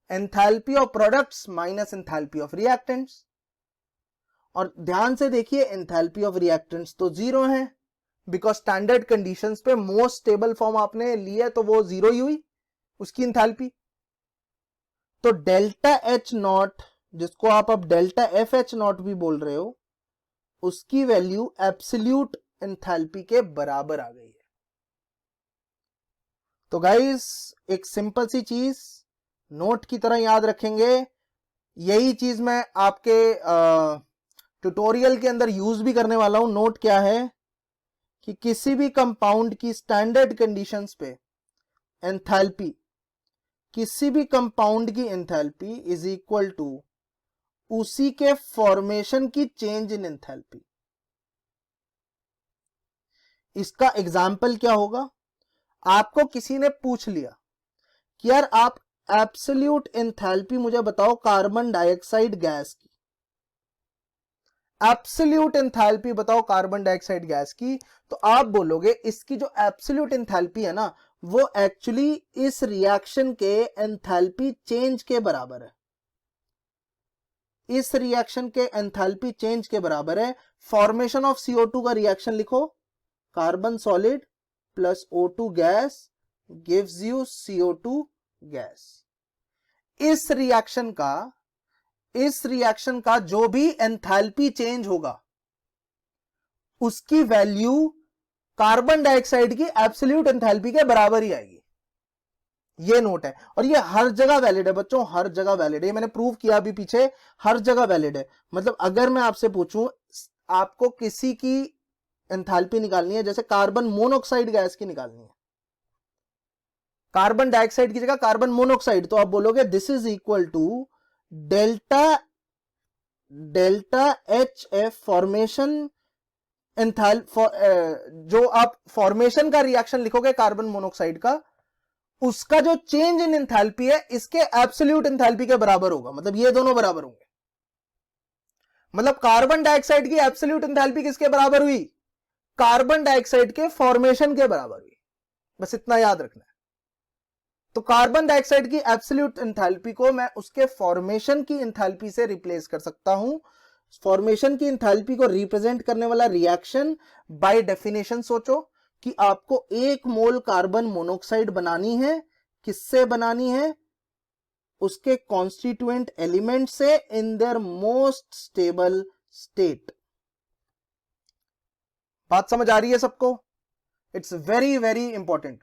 enthalpy of products minus enthalpy of reactants. और ध्यान से देखिए, एंथैल्पी ऑफ रिएक्टेंट्स तो 0 है, बिकॉज स्टैंडर्ड कंडीशंस पे मोस्ट स्टेबल फॉर्म आपने लिया, तो वो 0 ही हुई उसकी एंथैल्पी। तो डेल्टा एच नॉट, जिसको आप अब डेल्टा एफ एच नॉट भी बोल रहे हो, उसकी वैल्यू एब्सोल्यूट एंथैल्पी के बराबर आ गई है। तो गाइस, एक सिंपल सी चीज नोट की तरह याद रखेंगे, यही चीज मैं आपके ट्यूटोरियल के अंदर यूज भी करने वाला हूं। नोट क्या है कि किसी भी कंपाउंड की स्टैंडर्ड कंडीशंस पे एंथैल्पी, किसी भी कंपाउंड की एंथैल्पी इज इक्वल टू उसी के फॉर्मेशन की चेंज इन एंथैल्पी। इसका एग्जाम्पल क्या होगा, आपको किसी ने पूछ लिया कि यार आप एब्सोल्यूट एंथैल्पी मुझे बताओ कार्बन डाइऑक्साइड गैस की, एब्सोल्यूट एंथैल्पी बताओ कार्बन डाइऑक्साइड गैस की, तो आप बोलोगे इसकी जो एब्सोल्यूट एंथैल्पी है ना, वो एक्चुअली इस रिएक्शन के एंथैल्पी चेंज के बराबर है, इस रिएक्शन के एंथैल्पी चेंज के बराबर है। फॉर्मेशन ऑफ CO2 का रिएक्शन लिखो, carbon solid plus O2 gas gives you CO2 gas. इस रिएक्शन का जो भी एंथैल्पी चेंज होगा, उसकी वैल्यू कार्बन डाइऑक्साइड की एब्सोल्यूट एंथैल्पी के बराबर ही आएगी। ये नोट है, और ये हर जगह वैलिड है बच्चों, हर जगह वैलिड है, मैंने प्रूव किया अभी पीछे, हर जगह वैलिड है। मतलब अगर मैं आपसे पूछूं, आपको किसी की एंथैल्पी निकालनी है, जैसे कार्बन मोनोऑक्साइड गैस की निकालनी है, कार्बन डाइऑक्साइड की जगह कार्बन मोनोऑक्साइड, तो आप बोलोगे this is equal to delta H F formation जो आप फॉर्मेशन का रिएक्शन लिखोगे कार्बन मोनोऑक्साइड का, उसका जो चेंज इन एंथैल्पी है इसके एब्सोल्यूट एंथैल्पी के बराबर होगा। मतलब ये दोनों बराबर होंगे, मतलब कार्बन डाइऑक्साइड की एब्सोल्यूट एंथैल्पी किसके बराबर हुई, कार्बन डाइऑक्साइड के फॉर्मेशन के बराबर हुई। बस इतना याद रखना है। तो कार्बन डाइऑक्साइड की एब्सोल्यूट एंथैल्पी को मैं उसके फॉर्मेशन की एंथैल्पी से रिप्लेस कर सकता हूं। फॉर्मेशन की एंथैल्पी को रिप्रेजेंट करने वाला रिएक्शन बाय डेफिनेशन सोचो कि आपको 1 मोल कार्बन मोनोऑक्साइड बनानी है, किससे बनानी है, उसके कॉन्स्टिट्यूएंट एलिमेंट से in their most stable state. बात समझ आ रही है सबको? इट्स वेरी वेरी इंपॉर्टेंट,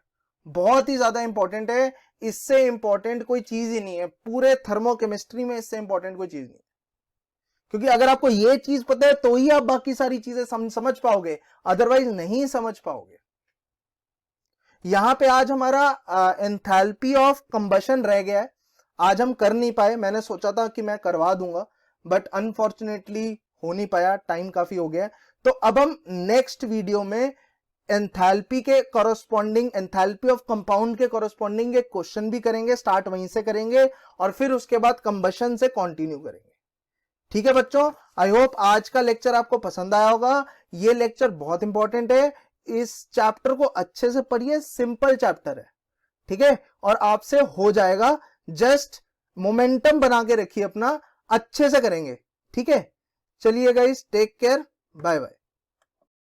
बहुत ही ज्यादा इंपॉर्टेंट है। इससे इंपॉर्टेंट कोई चीज ही नहीं है पूरे थर्मोकेमिस्ट्री में, इससे इंपॉर्टेंट कोई चीज नहीं है। क्योंकि अगर आपको ये चीज पता है तो ही आप बाकी सारी चीजें समझ पाओगे, अदरवाइज नहीं समझ पाओगे। यहां पे आज हमारा एंथैल्पी ऑफ कंबशन रह गया है, आज हम कर नहीं पाए। मैंने सोचा था कि मैं करवा दूंगा, बट अनफॉर्चुनेटली हो नहीं पाया, टाइम काफी हो गया। तो अब हम नेक्स्ट वीडियो में एंथैल्पी के कॉरस्पॉन्डिंग, एंथैल्पी ऑफ कंपाउंड के कॉरस्पॉन्डिंग एक क्वेश्चन भी करेंगे, स्टार्ट वहीं से करेंगे और फिर उसके बाद कंबशन से कंटिन्यू करेंगे। ठीक है बच्चों, आई होप आज का लेक्चर आपको पसंद आया होगा। ये लेक्चर बहुत इंपॉर्टेंट है, इस चैप्टर को अच्छे से पढ़िए, सिंपल चैप्टर है, ठीक है, और आपसे हो जाएगा। जस्ट मोमेंटम बना के रखिए अपना, अच्छे से करेंगे, ठीक है। चलिए guys, take care, bye bye.